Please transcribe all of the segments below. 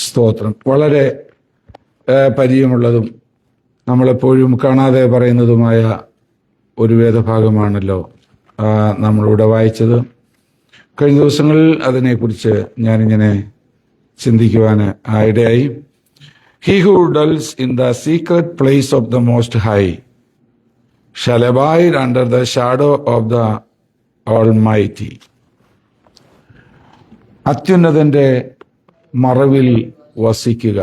സ്തോത്രം. വളരെ പരിചയമുള്ളതും നമ്മളെപ്പോഴും കാണാതെ പറയുന്നതുമായ ഒരു വേദഭാഗമാണല്ലോ നമ്മളിവിടെ വായിച്ചത്. കഴിഞ്ഞ ദിവസങ്ങളിൽ അതിനെക്കുറിച്ച് ഞാനിങ്ങനെ ചിന്തിക്കുവാൻ ഇടയായി. He who dwells in the secret place of the Most High shall abide under the shadow of the Almighty. അത്യുന്നതന്റെ മറവിൽ വസിക്കുക,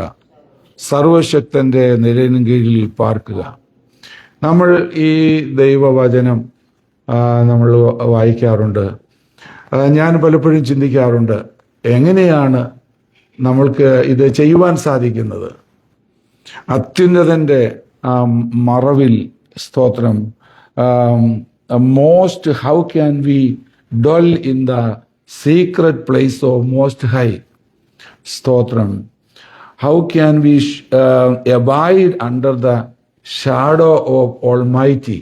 സർവശക്തന്റെ നിഴലിൻ കീഴിൽ പാർക്കുക. നമ്മൾ ഈ ദൈവവചനം നമ്മൾ വായിക്കാറുണ്ട്. ഞാൻ പലപ്പോഴും ചിന്തിക്കാറുണ്ട്, എങ്ങനെയാണ് നമ്മൾക്ക് ഇത് ചെയ്യുവാൻ സാധിക്കുന്നത്? അത്യുന്നതന്റെ മറവിൽ, സ്തോത്രം, most how can we dwell in the secret place of most high, സ്തോത്രം. How can we abide under the shadow of almighty.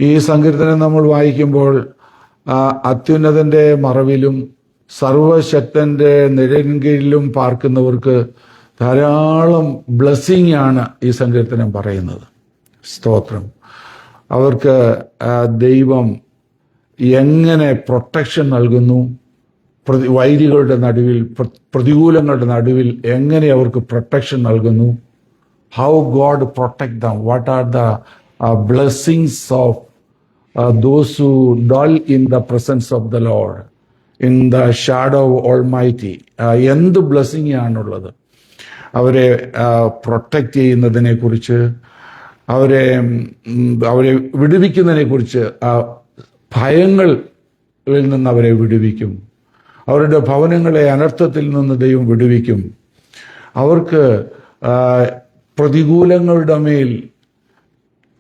ഈ സങ്കീർത്തനം നമ്മൾ വായിക്കുമ്പോൾ അത്യുന്നതന്റെ മറവിലും സർവശക്തന്റെ നിഴലിൻ കീഴിലും പാർക്കുന്നവർക്ക് ധാരാളം ബ്ലെസ്സിങ് ആണ് ഈ സങ്കീർത്തനം പറയുന്നത്. സ്തോത്രം. അവർക്ക് ദൈവം എങ്ങനെ പ്രൊട്ടക്ഷൻ നൽകുന്നു, വൈരികളുടെ നടുവിൽ, പ്രതികൂലങ്ങളുടെ നടുവിൽ എങ്ങനെ അവർക്ക് പ്രൊട്ടക്ഷൻ നൽകുന്നു. How God protect them, what are the blessings of those who dwell in the presence of the Lord in the shadow of Almighty. എന്ത് ബ്ലെസ്സിങ് ആണുള്ളത്. അവരെ പ്രൊട്ടക്റ്റ് ചെയ്യുന്നതിനെ കുറിച്ച്, അവരെ വിടുവിക്കുന്നതിനെ കുറിച്ച്, ഭയങ്ങളിൽ നിന്ന് അവരെ വിടുവിക്കും. അവരുടെ ഭവനങ്ങളെ അനർത്ഥത്തിൽ നിന്ന് ദൈവം വിടുവിക്കും. അവർക്ക് പ്രതികൂലങ്ങളുടെ മേൽ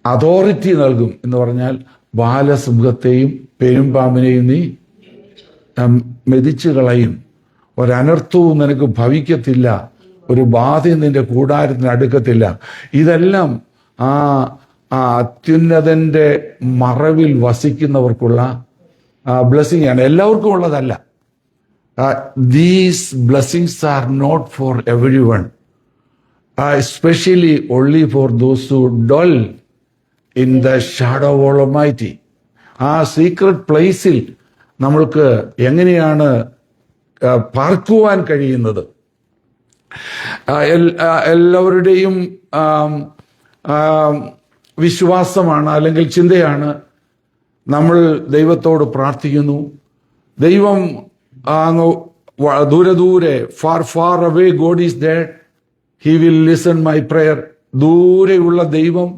അതോറിറ്റി നൽകും. എന്ന് പറഞ്ഞാൽ ബാലസിംഹത്തെയും പെരുമ്പാമ്പിനെയും നീ മെതിച്ചു കളയും, ഒരനർത്ഥവും നിനക്ക് ഭവിക്കത്തില്ല, ഒരു ബാധയും നിന്റെ കൂടാരത്തിന് അടുക്കത്തില്ല. ഇതെല്ലാം ആ അത്യുന്നതന്റെ മറവിൽ വസിക്കുന്നവർക്കുള്ള ബ്ലെസ്സിങ് ആണ്. എല്ലാവർക്കും ഉള്ളതല്ല. These blessings are not for everyone, especially only for those who dwell in the shadow of Almighty. ആ സീക്രട്ട് പ്ലേസിൽ നമ്മൾക്ക് എങ്ങനെയാണ് പാർക്കുവാൻ കഴിയുന്നത്? എല്ലാവരുടെയും വിശ്വാസമാണ്, അല്ലെങ്കിൽ ചിന്തയാണ്, നമ്മൾ ദൈവത്തോട് പ്രാർത്ഥിക്കുന്നു, ദൈവം ദൂരെ ദൂരെ, far far away God is there, he will listen my prayer. ദൂരെയുള്ള ദൈവം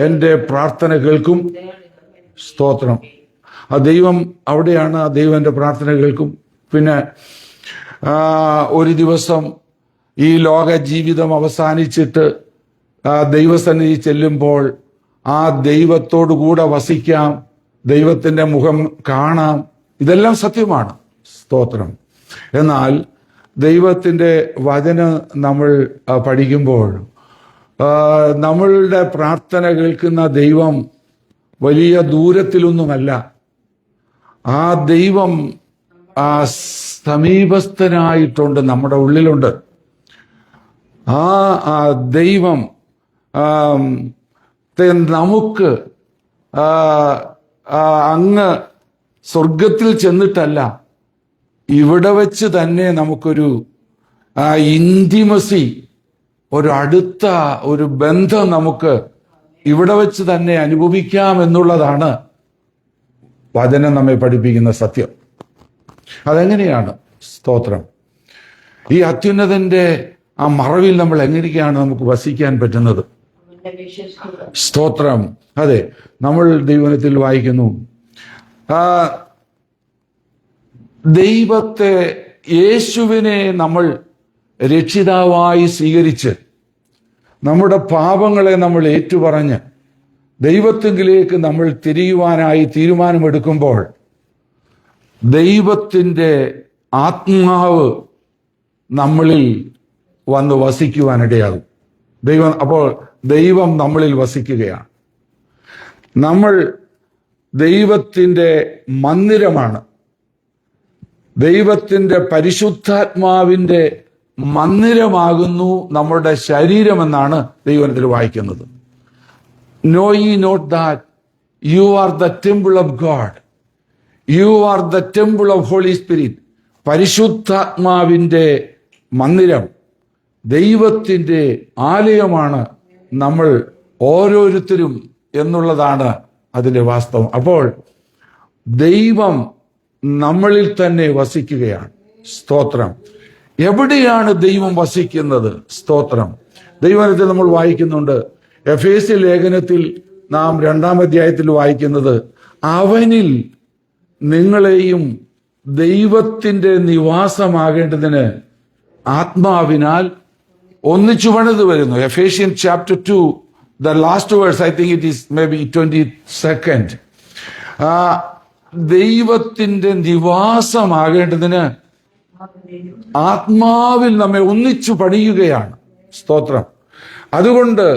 എൻ്റെ പ്രാർത്ഥന കേൾക്കും. സ്തോത്രം. ആ ദൈവം അവിടെയാണ്. ആ ദൈവം എൻ്റെ പ്രാർത്ഥന കേൾക്കും. പിന്നെ ഒരു ദിവസം ഈ ലോക ജീവിതം അവസാനിച്ചിട്ട് ദൈവസന്നിധി ചെല്ലുമ്പോൾ ആ ദൈവത്തോടു കൂടെ വസിക്കാം, ദൈവത്തിന്റെ മുഖം കാണാം. ഇതെല്ലാം സത്യമാണ്. സ്തോത്രം. എന്നാൽ ദൈവത്തിന്റെ വചനം നമ്മൾ പഠിക്കുമ്പോൾ നമ്മളുടെ പ്രാർത്ഥന കേൾക്കുന്ന ദൈവം വലിയ ദൂരത്തിലൊന്നുമല്ല. ആ ദൈവം സമീപസ്ഥനായിട്ടുണ്ട്, നമ്മുടെ ഉള്ളിലുണ്ട്. ആ ദൈവം നമുക്ക് അങ്ങ് സ്വർഗത്തിൽ ചെന്നിട്ടല്ല, ഇവിടെ വെച്ച് തന്നെ നമുക്കൊരു ഇന്റിമസി, ഒരു അടുത്ത ഒരു ബന്ധം നമുക്ക് ഇവിടെ വെച്ച് തന്നെ അനുഭവിക്കാം എന്നുള്ളതാണ് വചനം നമ്മെ പഠിപ്പിക്കുന്ന സത്യം. അതെങ്ങനെയാണ്? സ്തോത്രം. ഈ അത്യുന്നതന്റെ ആ മറവിൽ നമ്മൾ എങ്ങനെയൊക്കെയാണ് നമുക്ക് വസിക്കാൻ പറ്റുന്നത്? സ്തോത്രം. അതെ, നമ്മൾ ദൈവത്തിൽ വായിക്കുന്നു, ദൈവത്തെ, യേശുവിനെ നമ്മൾ രക്ഷിതാവായി സ്വീകരിച്ച് നമ്മുടെ പാപങ്ങളെ നമ്മൾ ഏറ്റുപറഞ്ഞ് ദൈവത്തിങ്കിലേക്ക് നമ്മൾ തിരിയുവാനായി തീരുമാനമെടുക്കുമ്പോൾ ദൈവത്തിൻ്റെ ആത്മാവ് നമ്മളിൽ വന്ന് വസിക്കുവാനിടയാകും. അപ്പോൾ ദൈവം നമ്മളിൽ വസിക്കുകയാണ്. നമ്മൾ ദൈവത്തിൻ്റെ മന്ദിരമാണ്. ദൈവത്തിൻ്റെ പരിശുദ്ധാത്മാവിൻ്റെ മന്ദിരമാകുന്നു നമ്മുടെ ശരീരമെന്നാണ് ദൈവത്തിൽ വായിക്കുന്നത്. Know ye not that you are the temple of God? You are the temple of Holy Spirit. പരിശുദ്ധാത്മാവിന്റെ മന്ദിരം, ദൈവത്തിന്റെ ആലയമാണ് നമ്മൾ ഓരോരുത്തരും എന്നുള്ളതാണ് അതിന്റെ വാസ്തവം. അപ്പോൾ ദൈവം നമ്മളിൽ തന്നെ വസിക്കുകയാണ്. സ്തോത്രം. എവിടെയാണ് ദൈവം വസിക്കുന്നത്? സ്തോത്രം. ദൈവത്തിൽ നമ്മൾ വായിക്കുന്നുണ്ട്, എഫേസ്യ ലേഖനത്തിൽ നാം 2-ാം അധ്യായത്തിൽ വായിക്കുന്നത്, അവനിൽ നിങ്ങളെയും ദൈവത്തിന്റെ നിവാസമാകേണ്ടതിന് ആത്മാവിനാൽ ഒന്നിച്ചു പണിത് വരുന്നു. Ephesian chapter 2, the last verse, I think it is maybe 22nd. ദൈവത്തിന്റെ നിവാസമാകേണ്ടതിന് ആത്മാവിൽ നമ്മെ ഒന്നിച്ചു പണിയുകയാണ്. സ്തോത്രം. അതുകൊണ്ട്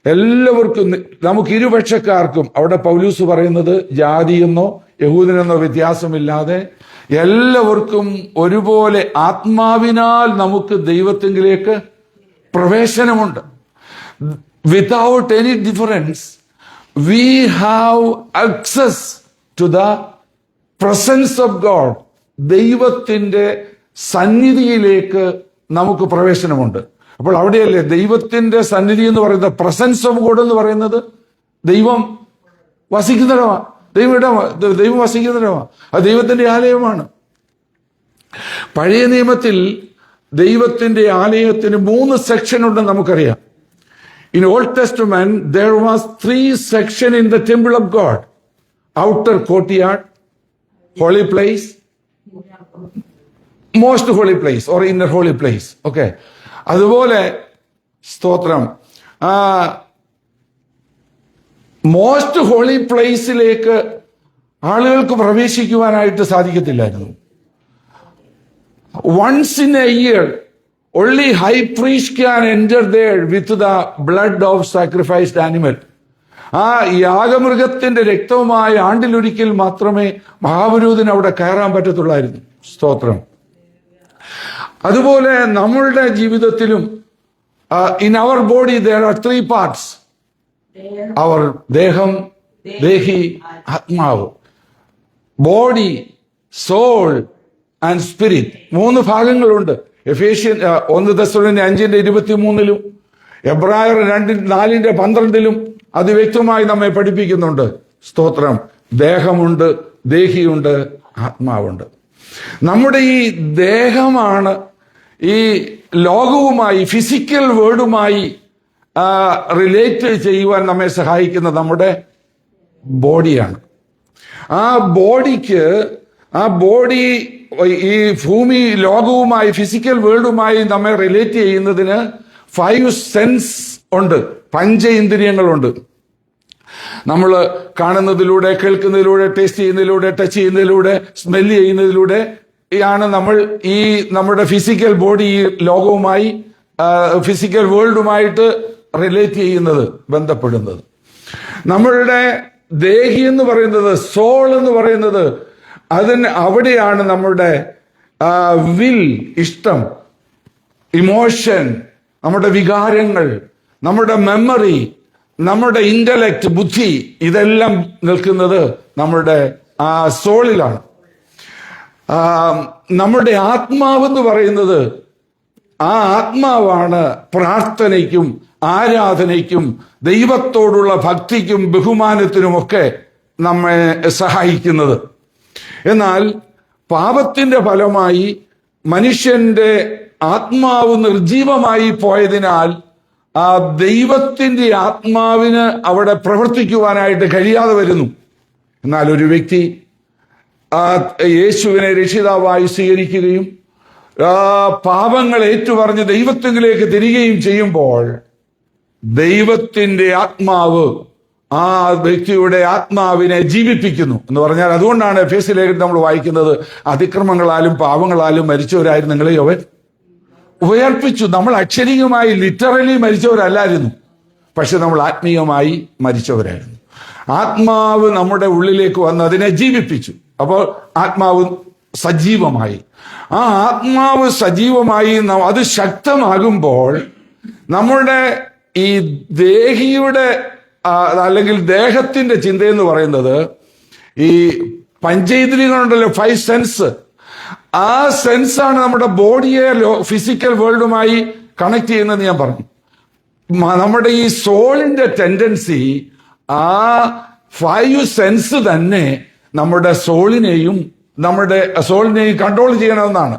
എല്ലാവർക്കും, നമുക്ക് ഇരുപക്ഷക്കാർക്കും, അവിടെ പൗലൂസ് പറയുന്നത് ജാതിയെന്നോ യഹൂദനെന്നോ വ്യത്യാസമില്ലാതെ എല്ലാവർക്കും ഒരുപോലെ ആത്മാവിനാൽ നമുക്ക് ദൈവത്തിങ്കിലേക്ക് പ്രവേശനമുണ്ട്. Without any difference we have access to the presence of God. ദൈവത്തിന്റെ സന്നിധിയിലേക്ക് നമുക്ക് പ്രവേശനമുണ്ട്. അപ്പോൾ അവിടെയല്ലേ ദൈവത്തിന്റെ സന്നിധി എന്ന് പറയുന്നത്, പ്രസൻസ് ഓഫ് ഗോഡ് എന്ന് പറയുന്നത് ദൈവം വസിക്കുന്നിടമാണ്, ദൈവം വസിക്കുന്നിടമാണ്. അത് ദൈവത്തിന്റെ ആലയമാണ്. പഴയ നിയമത്തിൽ ദൈവത്തിന്റെ ആലയത്തിന് 3 സെക്ഷൻ ഉണ്ടെന്ന് നമുക്കറിയാം. In Old Testament there was 3 sections in the temple of God: outer courtyard, holy place, most holy place or inner holy place. Okay. അതുപോലെ സ്തോത്രം, മോസ്റ്റ് ഹോളി പ്ലേസിലേക്ക് ആളുകൾക്ക് പ്രവേശിക്കുവാനായിട്ട് സാധിക്കത്തില്ലായിരുന്നു. Once in a year only high priest can enter there with the blood of sacrificed animal. ആ യാഗമൃഗത്തിന്റെ രക്തവുമായി ആണ്ടിലൊരിക്കൽ മാത്രമേ മഹാപുരോഹിതന് അവിടെ കയറാൻ പറ്റത്തുള്ളായിരുന്നു. സ്തോത്രം. അതുപോലെ നമ്മളുടെ ജീവിതത്തിലും in our body there are 3 parts: our ദേഹം, ദേഹി, ആത്മാവ്. Body, soul and spirit. 3 ഭാഗങ്ങളുണ്ട്. എഫേഷ്യൻ 1 തെസ്സലോനിക്കർ 5:23 എബ്രായർ 2:4-12 അത് വ്യക്തമായി നമ്മെ പഠിപ്പിക്കുന്നുണ്ട്. സ്തോത്രം. ദേഹമുണ്ട്, ദേഹിയുണ്ട്, ആത്മാവുണ്ട്. നമ്മുടെ ഈ ദേഹമാണ് ഈ ലോകവുമായി, ഫിസിക്കൽ വേൾഡുമായി റിലേറ്റ് ചെയ്യുവാൻ നമ്മെ സഹായിക്കുന്ന നമ്മുടെ ബോഡിയാണ്. ആ ബോഡി ഈ ഭൂമി ലോകവുമായി, ഫിസിക്കൽ വേൾഡുമായി നമ്മെ റിലേറ്റ് ചെയ്യുന്നതിന് 5 സെൻസ് ഉണ്ട്, 5 ഇന്ദ്രിയങ്ങളുണ്ട്. നമ്മൾ കാണുന്നതിലൂടെ, കേൾക്കുന്നതിലൂടെ, ടേസ്റ്റ് ചെയ്യുന്നതിലൂടെ, ടച്ച് ചെയ്യുന്നതിലൂടെ, സ്മെല് ചെയ്യുന്നതിലൂടെ ആണ് നമ്മൾ ഈ നമ്മുടെ ഫിസിക്കൽ ബോഡി ലോകവുമായി, ഫിസിക്കൽ വേൾഡുമായിട്ട് റിലേറ്റ് ചെയ്യുന്നത്, ബന്ധപ്പെടുന്നത്. നമ്മളുടെ ദേഹി എന്ന് പറയുന്നത്, സോൾ എന്ന് പറയുന്നത്, അവിടെയാണ് നമ്മുടെ വിൽ, ഇഷ്ടം, ഇമോഷൻ, നമ്മുടെ വികാരങ്ങൾ, നമ്മുടെ മെമ്മറി, നമ്മുടെ ഇന്റലക്ട്, ബുദ്ധി, ഇതെല്ലാം നിൽക്കുന്നത് നമ്മുടെ സോളിലാണ്. നമ്മുടെ ആത്മാവെന്ന് പറയുന്നത്, ആ ആത്മാവാണ് പ്രാർത്ഥനയ്ക്കും ആരാധനയ്ക്കും ദൈവത്തോടുള്ള ഭക്തിക്കും ബഹുമാനത്തിനുമൊക്കെ നമ്മെ സഹായിക്കുന്നത്. എന്നാൽ പാപത്തിന്റെ ഫലമായി മനുഷ്യന്റെ ആത്മാവ് നിർജീവമായി പോയതിനാൽ ആ ദൈവത്തിന്റെ ആത്മാവിന് അവിടെ പ്രവർത്തിക്കുവാനായിട്ട് കഴിയാതെ വരുന്നു. എന്നാൽ ഒരു വ്യക്തി യേശുവിനെ രക്ഷിതാവായി സ്വീകരിക്കുകയും പാപങ്ങൾ ഏറ്റുപറഞ്ഞ് ദൈവത്തിലേക്ക് തിരികെയും ചെയ്യുമ്പോൾ ദൈവത്തിന്റെ ആത്മാവ് ആ വ്യക്തിയുടെ ആത്മാവിനെ ജീവിപ്പിക്കുന്നു എന്ന് പറഞ്ഞാൽ, അതുകൊണ്ടാണ് എഫേസ്യ ലേഖനത്തിൽ നമ്മൾ വായിക്കുന്നത്, അതിക്രമങ്ങളാലും പാപങ്ങളാലും മരിച്ചവരായിരുന്നു നിങ്ങളെ അവൻ ഉയർപ്പിച്ചു. നമ്മൾ അക്ഷരികമായി ലിറ്ററലി മരിച്ചവരല്ലായിരുന്നു, പക്ഷെ നമ്മൾ ആത്മീയമായി മരിച്ചവരായിരുന്നു. ആത്മാവ് നമ്മുടെ ഉള്ളിലേക്ക് വന്ന് അതിനെ ജീവിപ്പിച്ചു. അപ്പോൾ ആത്മാവ് സജീവമായി. ആ ആത്മാവ് സജീവമായി അത് ശക്തമാകുമ്പോൾ നമ്മുടെ ഈ ദേഹിയുടെ അല്ലെങ്കിൽ ദേഹത്തിന്റെ ചിന്തയെന്ന് പറയുന്നത് ഈ പഞ്ചേന്ദ്രിയങ്ങളുണ്ടല്ലോ, 5 സെൻസ്, ആ സെൻസാണ് നമ്മുടെ ബോഡിയെ ഫിസിക്കൽ വേൾഡുമായി കണക്ട് ചെയ്യുന്നത് ഞാൻ പറഞ്ഞു. നമ്മുടെ ഈ സോളിന്റെ ടെൻഡൻസി ആ 5 സെൻസ് തന്നെ നമ്മുടെ സോളിനെയും കൺട്രോൾ ചെയ്യണമെന്നാണ്.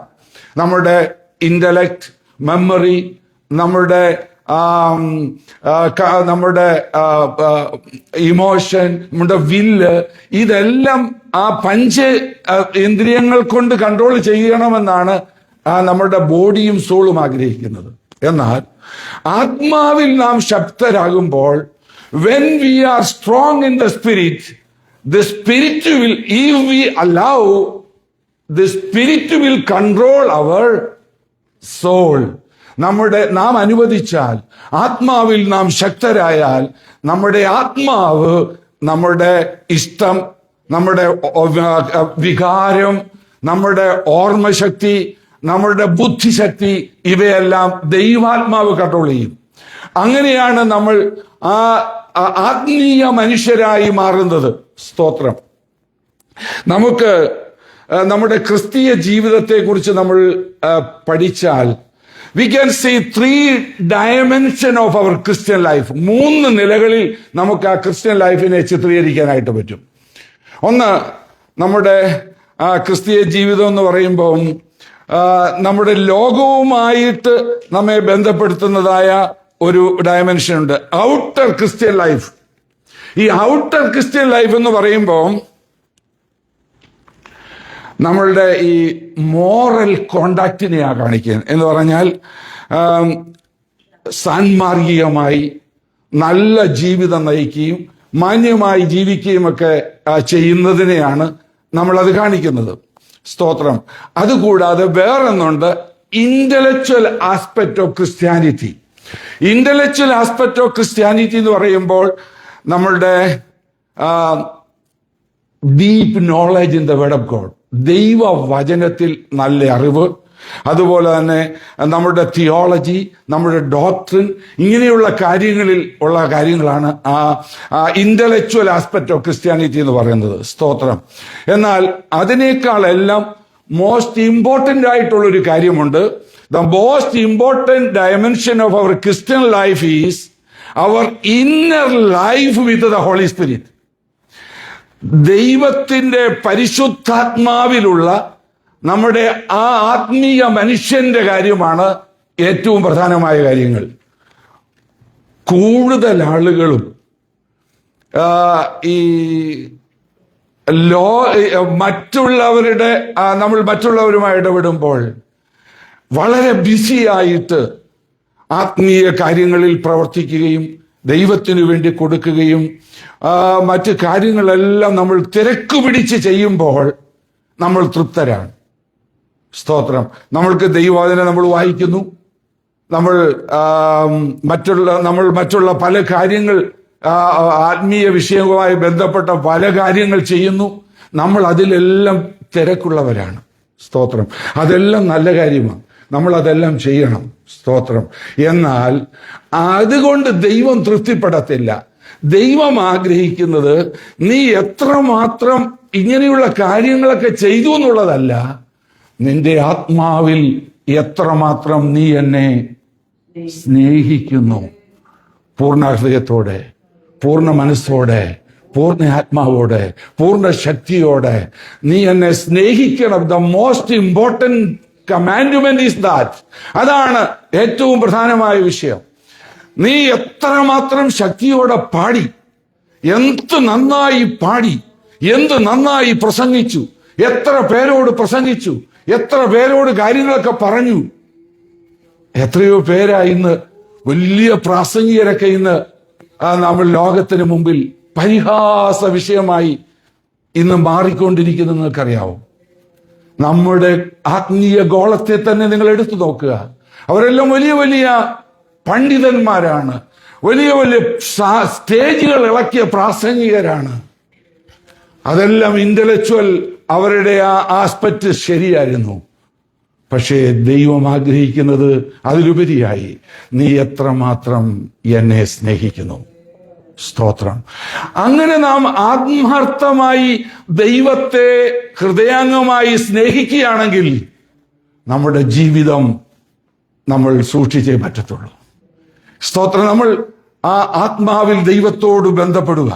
നമ്മുടെ ഇന്റലക്ട്, മെമ്മറി, നമ്മുടെ ഇമോഷൻ, നമ്മുടെ വില്ല്, ഇതെല്ലാം ആ 5 ഇന്ദ്രിയങ്ങൾ കൊണ്ട് കൺട്രോൾ ചെയ്യണമെന്നാണ് നമ്മുടെ ബോഡിയും സോളും ആഗ്രഹിക്കുന്നത്. എന്നാൽ ആത്മാവിൽ നാം ശക്തരാകുമ്പോൾ, when we are strong in the spirit will, if we allow, the spirit will control our soul. നാം അനുവദിച്ചാൽ, ആത്മാവിൽ നാം ശക്തരായാൽ, നമ്മുടെ ആത്മാവ് നമ്മുടെ ഇഷ്ടം, നമ്മുടെ വികാരം, നമ്മുടെ ഓർമ്മശക്തി, നമ്മുടെ ബുദ്ധിശക്തി, ഇവയെല്ലാം ദൈവാത്മാവ് കൺട്രോൾ ചെയ്യും. അങ്ങനെയാണ് നമ്മൾ ആത്മീയ മനുഷ്യരായി മാറുന്നത്. സ്തോത്രം. നമുക്ക് നമ്മുടെ ക്രിസ്തീയ ജീവിതത്തെ കുറിച്ച് നമ്മൾ പഠിച്ചാൽ, we can see 3 dimensions of our Christian life. 3 നിലകളിൽ നമുക്ക് ആ ക്രിസ്ത്യൻ ലൈഫിനെ ചിത്രീകരിക്കാനായിട്ട് പറ്റും. ഒന്ന്, നമ്മുടെ ക്രിസ്തീയ ജീവിതം എന്ന് പറയുമ്പോൾ നമ്മുടെ ലോകവുമായിട്ട് നമ്മെ ബന്ധപ്പെടുത്തുന്നതായ ഒരു ഡയമെൻഷൻ ഉണ്ട്, ഔട്ടർ ക്രിസ്ത്യൻ ലൈഫ്. ഈ ഔട്ടർ ക്രിസ്ത്യൻ ലൈഫ് എന്ന് പറയുമ്പോൾ നമ്മളുടെ ഈ മോറൽ കോണ്ടാക്റ്റിനെയാണ് കാണിക്കുന്നത്. എന്ന് പറഞ്ഞാൽ സാൻമാർഗികമായി നല്ല ജീവിതം നയിക്കുകയും മാന്യമായി ജീവിക്കുകയും ഒക്കെ ചെയ്യുന്നതിനെയാണ് നമ്മളത് കാണിക്കുന്നത്. സ്തോത്രം. അതുകൂടാതെ വേറൊന്നുണ്ട്, intellectual aspect of Christianity. Intellectual aspect of Christianity എന്ന് പറയുമ്പോൾ നമ്മളുടെ deep knowledge in the word of God, ദൈവവചനത്തിൽ നല്ല അറിവ്, അതുപോലെ തന്നെ നമ്മുടെ തിയോളജി, നമ്മുടെ ഡോക്ട്രിൻ, ഇങ്ങനെയുള്ള കാര്യങ്ങളാണ് ഇന്റലക്ച്വൽ ആസ്പെക്ട് ഓഫ് ക്രിസ്ത്യാനിറ്റി എന്ന് പറയുന്നത്. സ്തോത്രം. എന്നാൽ അതിനേക്കാളെല്ലാം മോസ്റ്റ് ഇമ്പോർട്ടന്റ് ആയിട്ടുള്ളൊരു കാര്യമുണ്ട്. The most important dimension of our Christian life is our inner life with the Holy Spirit. ദൈവത്തിന്റെ പരിശുദ്ധാത്മാവിലുള്ള നമ്മുടെ ആ ആത്മീയ മനുഷ്യന്റെ കാര്യമാണ് ഏറ്റവും പ്രധാനമായ കാര്യങ്ങൾ. കൂടുതൽ ആളുകളും ഈ നമ്മൾ മറ്റുള്ളവരുമായി ഇടപെടുമ്പോൾ വളരെ ബിസിയായിട്ട് ആത്മീയ കാര്യങ്ങളിൽ പ്രവർത്തിക്കുകയും ദൈവത്തിനു വേണ്ടി കൊടുക്കുകയും മറ്റു കാര്യങ്ങളെല്ലാം നമ്മൾ തിരക്ക് പിടിച്ച് ചെയ്യുമ്പോൾ നമ്മൾ തൃപ്തരാണ്. സ്തോത്രം. നമ്മൾക്ക് ദൈവവചനം നമ്മൾ വായിക്കുന്നു, നമ്മൾ മറ്റുള്ള പല കാര്യങ്ങൾ, ആത്മീയ വിഷയവുമായി ബന്ധപ്പെട്ട പല കാര്യങ്ങൾ ചെയ്യുന്നു. നമ്മൾ അതിലെല്ലാം തിരക്കുള്ളവരാണ്. സ്തോത്രം. അതെല്ലാം നല്ല കാര്യമാണ്, നമ്മൾ അതെല്ലാം ചെയ്യണം. സ്തോത്രം. എന്നാൽ അതുകൊണ്ട് ദൈവം തൃപ്തിപ്പെടത്തില്ല. ദൈവം ആഗ്രഹിക്കുന്നത് നീ എത്രമാത്രം ഇങ്ങനെയുള്ള കാര്യങ്ങളൊക്കെ ചെയ്തു എന്നുള്ളതല്ല, നിന്റെ ആത്മാവിൽ എത്രമാത്രം നീ എന്നെ സ്നേഹിക്കുന്നു. പൂർണ്ണ ഹൃദയത്തോടെ, പൂർണ്ണ മനസ്സോടെ, പൂർണ്ണ ആത്മാവോടെ, പൂർണ്ണ ശക്തിയോടെ നീ എന്നെ സ്നേഹിക്കണം. The most important commandment is that. അതാണ് ഏറ്റവും പ്രധാനമായ വിഷയം. നീ എത്രമാത്രം ശക്തിയോടെ പാടി, എന്ത് നന്നായി പാടി, എന്ത് നന്നായി പ്രസംഗിച്ചു, എത്ര പേരോട് പ്രസംഗിച്ചു, എത്ര പേരോട് കാര്യങ്ങളൊക്കെ പറഞ്ഞു. എത്രയോ പേരാ ഇന്ന് വലിയ പ്രാസംഗികരൊക്കെ ഇന്ന് നമ്മൾ ലോകത്തിന് മുമ്പിൽ പരിഹാസ വിഷയമായി ഇന്ന് മാറിക്കൊണ്ടിരിക്കുന്നത് നിങ്ങൾക്കറിയാവോ? നമ്മുടെ ആത്മീയ ഗോളത്തെ തന്നെ നിങ്ങൾ എടുത്തു നോക്കുക. അവരെല്ലാം വലിയ വലിയ പണ്ഡിതന്മാരാണ്, വലിയ വലിയ സ്റ്റേജുകൾ ഇളക്കിയ പ്രാസംഗികരാണ്. അതെല്ലാം ഇന്റലക്ച്വൽ അവരുടെ ആ ആസ്പെക്റ്റ് ശരിയായിരുന്നു. പക്ഷേ ദൈവം ആഗ്രഹിക്കുന്നത് അതിലുപരിയായി നീ എത്രമാത്രം എന്നെ സ്നേഹിക്കുന്നു. സ്തോത്രം. അങ്ങനെ നാം ആത്മാർത്ഥമായി ദൈവത്തെ ഹൃദയാംഗമായി സ്നേഹിക്കുകയാണെങ്കിൽ നമ്മുടെ ജീവിതം നമ്മൾ സൂക്ഷിച്ചേ പറ്റത്തുള്ളൂ. സ്തോത്രം. നമ്മൾ ആ ആത്മാവിൽ ദൈവത്തോട് ബന്ധപ്പെടുക.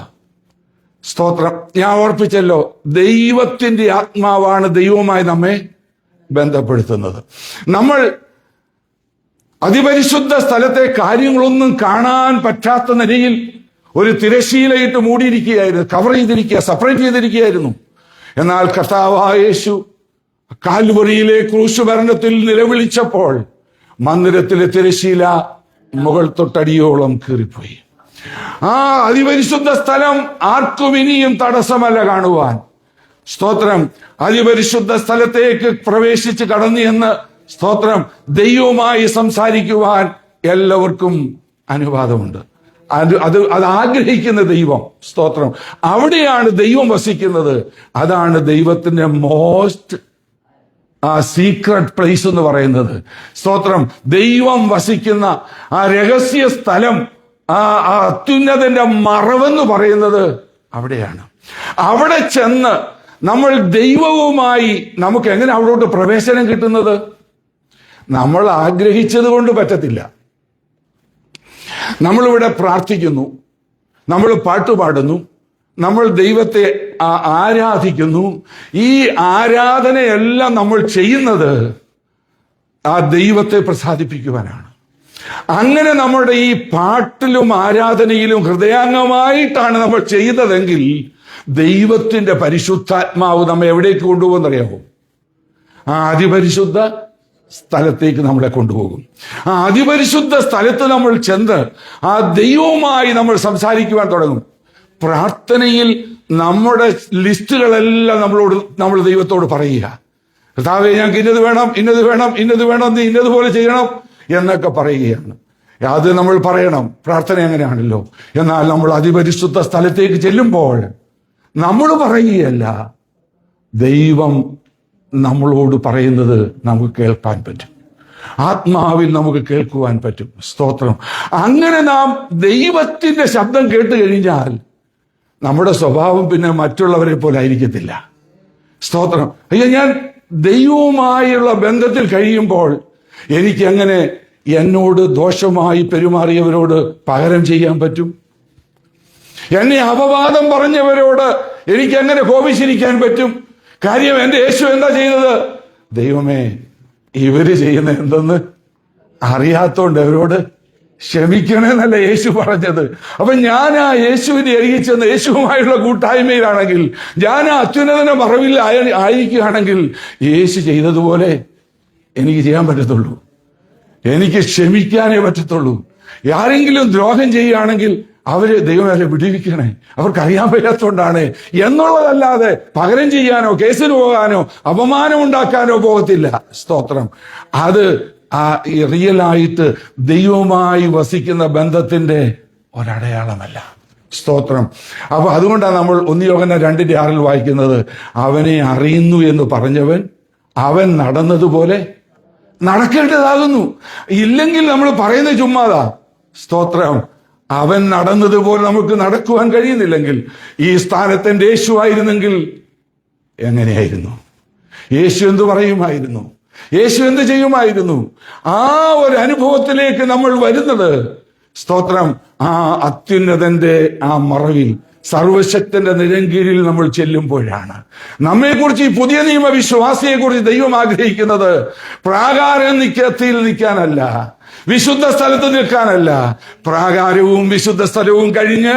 സ്തോത്രം. ഞാൻ ഓർപ്പിച്ചല്ലോ, ദൈവത്തിന്റെ ആത്മാവാണ് ദൈവവുമായി നമ്മെ ബന്ധപ്പെടുത്തുന്നത്. നമ്മൾ അതിപരിശുദ്ധ സ്ഥലത്തെ കാര്യങ്ങളൊന്നും കാണാൻ പറ്റാത്ത നിലയിൽ ഒരു തിരശ്ശീലയിട്ട് മൂടിയിരിക്കുകയായിരുന്നു, കവർ ചെയ്തിരിക്കുക, സെപ്പറേറ്റ് ചെയ്തിരിക്കുകയായിരുന്നു. എന്നാൽ കർത്താവായ യേശു കാൽവറിയിലെ ക്രൂശ് മരണത്തിൽ നിലവിളിച്ചപ്പോൾ മന്ദിരത്തിലെ തിരശ്ശീല മുകൾ തൊട്ടടിയോളം കീറിപ്പോയി. ആ അതിപരിശുദ്ധ സ്ഥലം ആർക്കും ഇനിയും തടസ്സമല്ല കാണുവാൻ. സ്തോത്രം. അതിപരിശുദ്ധ സ്ഥലത്തേക്ക് പ്രവേശിച്ച് കടന്നു എന്ന് സ്തോത്രം ദൈവവുമായി സംസാരിക്കുവാൻ എല്ലാവർക്കും അനുവാദമുണ്ട്. അത് ആഗ്രഹിക്കുന്ന ദൈവം. സ്തോത്രം. അവിടെയാണ് ദൈവം വസിക്കുന്നത്. അതാണ് ദൈവത്തിന്റെ മോസ്റ്റ് സീക്രട്ട് പ്ലേസ് എന്ന് പറയുന്നത്. സ്തോത്രം. ദൈവം വസിക്കുന്ന ആ രഹസ്യ സ്ഥലം, ആ അത്യുന്നതന്റെ മറവെന്ന് പറയുന്നത് അവിടെയാണ്. അവിടെ ചെന്ന് നമ്മൾ ദൈവവുമായി നമുക്ക് എങ്ങനെ അവിടോട്ട് പ്രവേശനം കിട്ടുന്നത്? നമ്മൾ ആഗ്രഹിച്ചത് കൊണ്ട് പറ്റത്തില്ല. നമ്മളിവിടെ പ്രാർത്ഥിക്കുന്നു, നമ്മൾ പാട്ടുപാടുന്നു, നമ്മൾ ദൈവത്തെ ആരാധിക്കുന്നു. ഈ ആരാധനയെല്ലാം നമ്മൾ ചെയ്യുന്നത് ആ ദൈവത്തെ പ്രസാദിപ്പിക്കുവാനാണ്. അങ്ങനെ നമ്മുടെ ഈ പാട്ടിലും ആരാധനയിലും ഹൃദയാംഗമായിട്ടാണ് നമ്മൾ ചെയ്തതെങ്കിൽ ദൈവത്തിന്റെ പരിശുദ്ധാത്മാവ് നമ്മെ എവിടേക്ക് കൊണ്ടുപോകുന്നറിയാമോ? ആ അതിപരിശുദ്ധ സ്ഥലത്തേക്ക് നമ്മളെ കൊണ്ടുപോകും. ആ അതിപരിശുദ്ധ സ്ഥലത്ത് നമ്മൾ ചെന്ന് ആ ദൈവവുമായി നമ്മൾ സംസാരിക്കുവാൻ തുടങ്ങും. പ്രാർത്ഥനയിൽ നമ്മുടെ ലിസ്റ്റുകളെല്ലാം നമ്മൾ ദൈവത്തോട് പറയുക. കർത്താവേ, ഞങ്ങൾക്ക് ഇന്നത് വേണം, ഇന്നത് വേണം, ഇന്നത് വേണം, നീ ഇന്നതുപോലെ ചെയ്യണം എന്നൊക്കെ പറയുകയാണ്. അത് നമ്മൾ പറയണം. പ്രാർത്ഥന അങ്ങനെയാണല്ലോ. എന്നാൽ നമ്മൾ അതിപരിശുദ്ധ സ്ഥലത്തേക്ക് ചെല്ലുമ്പോൾ നമ്മൾ പറയുകയല്ല, ദൈവം നമ്മളോട് പറയുന്നത് നമുക്ക് കേൾക്കാൻ പറ്റും. ആത്മാവിൽ നമുക്ക് കേൾക്കുവാൻ പറ്റും. സ്തോത്രം. അങ്ങനെ നാം ദൈവത്തിന്റെ ശബ്ദം കേട്ട് കഴിഞ്ഞാൽ നമ്മുടെ സ്വഭാവം പിന്നെ മറ്റുള്ളവരെ പോലെ ആയിരിക്കത്തില്ല. സ്തോത്രം. അയ്യോ, ഞാൻ ദൈവവുമായുള്ള ബന്ധത്തിൽ കഴിയുമ്പോൾ എനിക്ക് എങ്ങനെ എന്നോട് ദോഷമായി പെരുമാറിയവരോട് പകരം ചെയ്യാൻ പറ്റും? എന്നെ അപവാദം പറഞ്ഞവരോട് എനിക്ക് എങ്ങനെ കോപിച്ചിരിക്കാൻ പറ്റും? കാര്യം എന്റെ യേശു എന്താ ചെയ്തത്? ദൈവമേ, ഇവര് ചെയ്യുന്ന എന്തെന്ന് അറിയാത്തോണ്ട് അവരോട് ക്ഷമിക്കണമെന്നല്ല യേശു പറഞ്ഞത്. അപ്പൊ ഞാൻ ആ യേശുവിനെ അറിയിച്ചെന്ന് യേശുവുമായുള്ള കൂട്ടായ്മയിലാണെങ്കിൽ, ഞാൻ ആ അത്യുന്നതന്റെ മറവിൽ ആയിരിക്കുകയാണെങ്കിൽ യേശു ചെയ്തതുപോലെ എനിക്ക് ചെയ്യാൻ പറ്റത്തുള്ളൂ. എനിക്ക് ക്ഷമിക്കാനേ പറ്റത്തുള്ളൂ. ആരെങ്കിലും ദ്രോഹം ചെയ്യുകയാണെങ്കിൽ ദൈവം അവരെ വിടുവിക്കണേ, അവർക്ക് അറിയാൻ പറ്റാത്തതുകൊണ്ടാണ് എന്നുള്ളതല്ലാതെ പകരം ചെയ്യാനോ കേസിന് പോകാനോ അപമാനം ഉണ്ടാക്കാനോ പോകത്തില്ല. സ്തോത്രം. അത് റിയലായിട്ട് ദൈവവുമായി വസിക്കുന്ന ബന്ധത്തിന്റെ ഒരടയാളമല്ല. സ്തോത്രം. അപ്പൊ അതുകൊണ്ടാണ് നമ്മൾ 1 യോഹന്നാൻ 2:6 വായിക്കുന്നത്, അവനെ അറിയുന്നു എന്ന് പറഞ്ഞവൻ അവൻ നടന്നതുപോലെ നടക്കേണ്ടതാകുന്നു. ഇല്ലെങ്കിൽ നമ്മൾ പറയുന്നത് ചുമ്മാതാ. സ്തോത്രം. അവൻ നടന്നതുപോലെ നമുക്ക് നടക്കുവാൻ കഴിയുന്നില്ലെങ്കിൽ, ഈ സ്ഥാനത്തിന്റെ യേശു ആയിരുന്നെങ്കിൽ എങ്ങനെയായിരുന്നു? യേശു എന്തു പറയുമായിരുന്നു? യേശു എന്ത് ചെയ്യുമായിരുന്നു? ആ ഒരു അനുഭവത്തിലേക്ക് നമ്മൾ വരുന്നത് സ്തോത്രം ആ അത്യുന്നതന്റെ ആ മറവിൽ സർവശക്തന്റെ നിഴൽക്കീഴിൽ നമ്മൾ ചെല്ലുമ്പോഴാണ്. നമ്മെക്കുറിച്ച്, ഈ പുതിയ നിയമ വിശ്വാസിയെക്കുറിച്ച് ദൈവം ആഗ്രഹിക്കുന്നത് പ്രാകാരത്തിൽ നിൽക്കാനല്ല, വിശുദ്ധ സ്ഥലത്ത് നിൽക്കാനല്ല. പ്രാകാരവും വിശുദ്ധ സ്ഥലവും കഴിഞ്ഞ്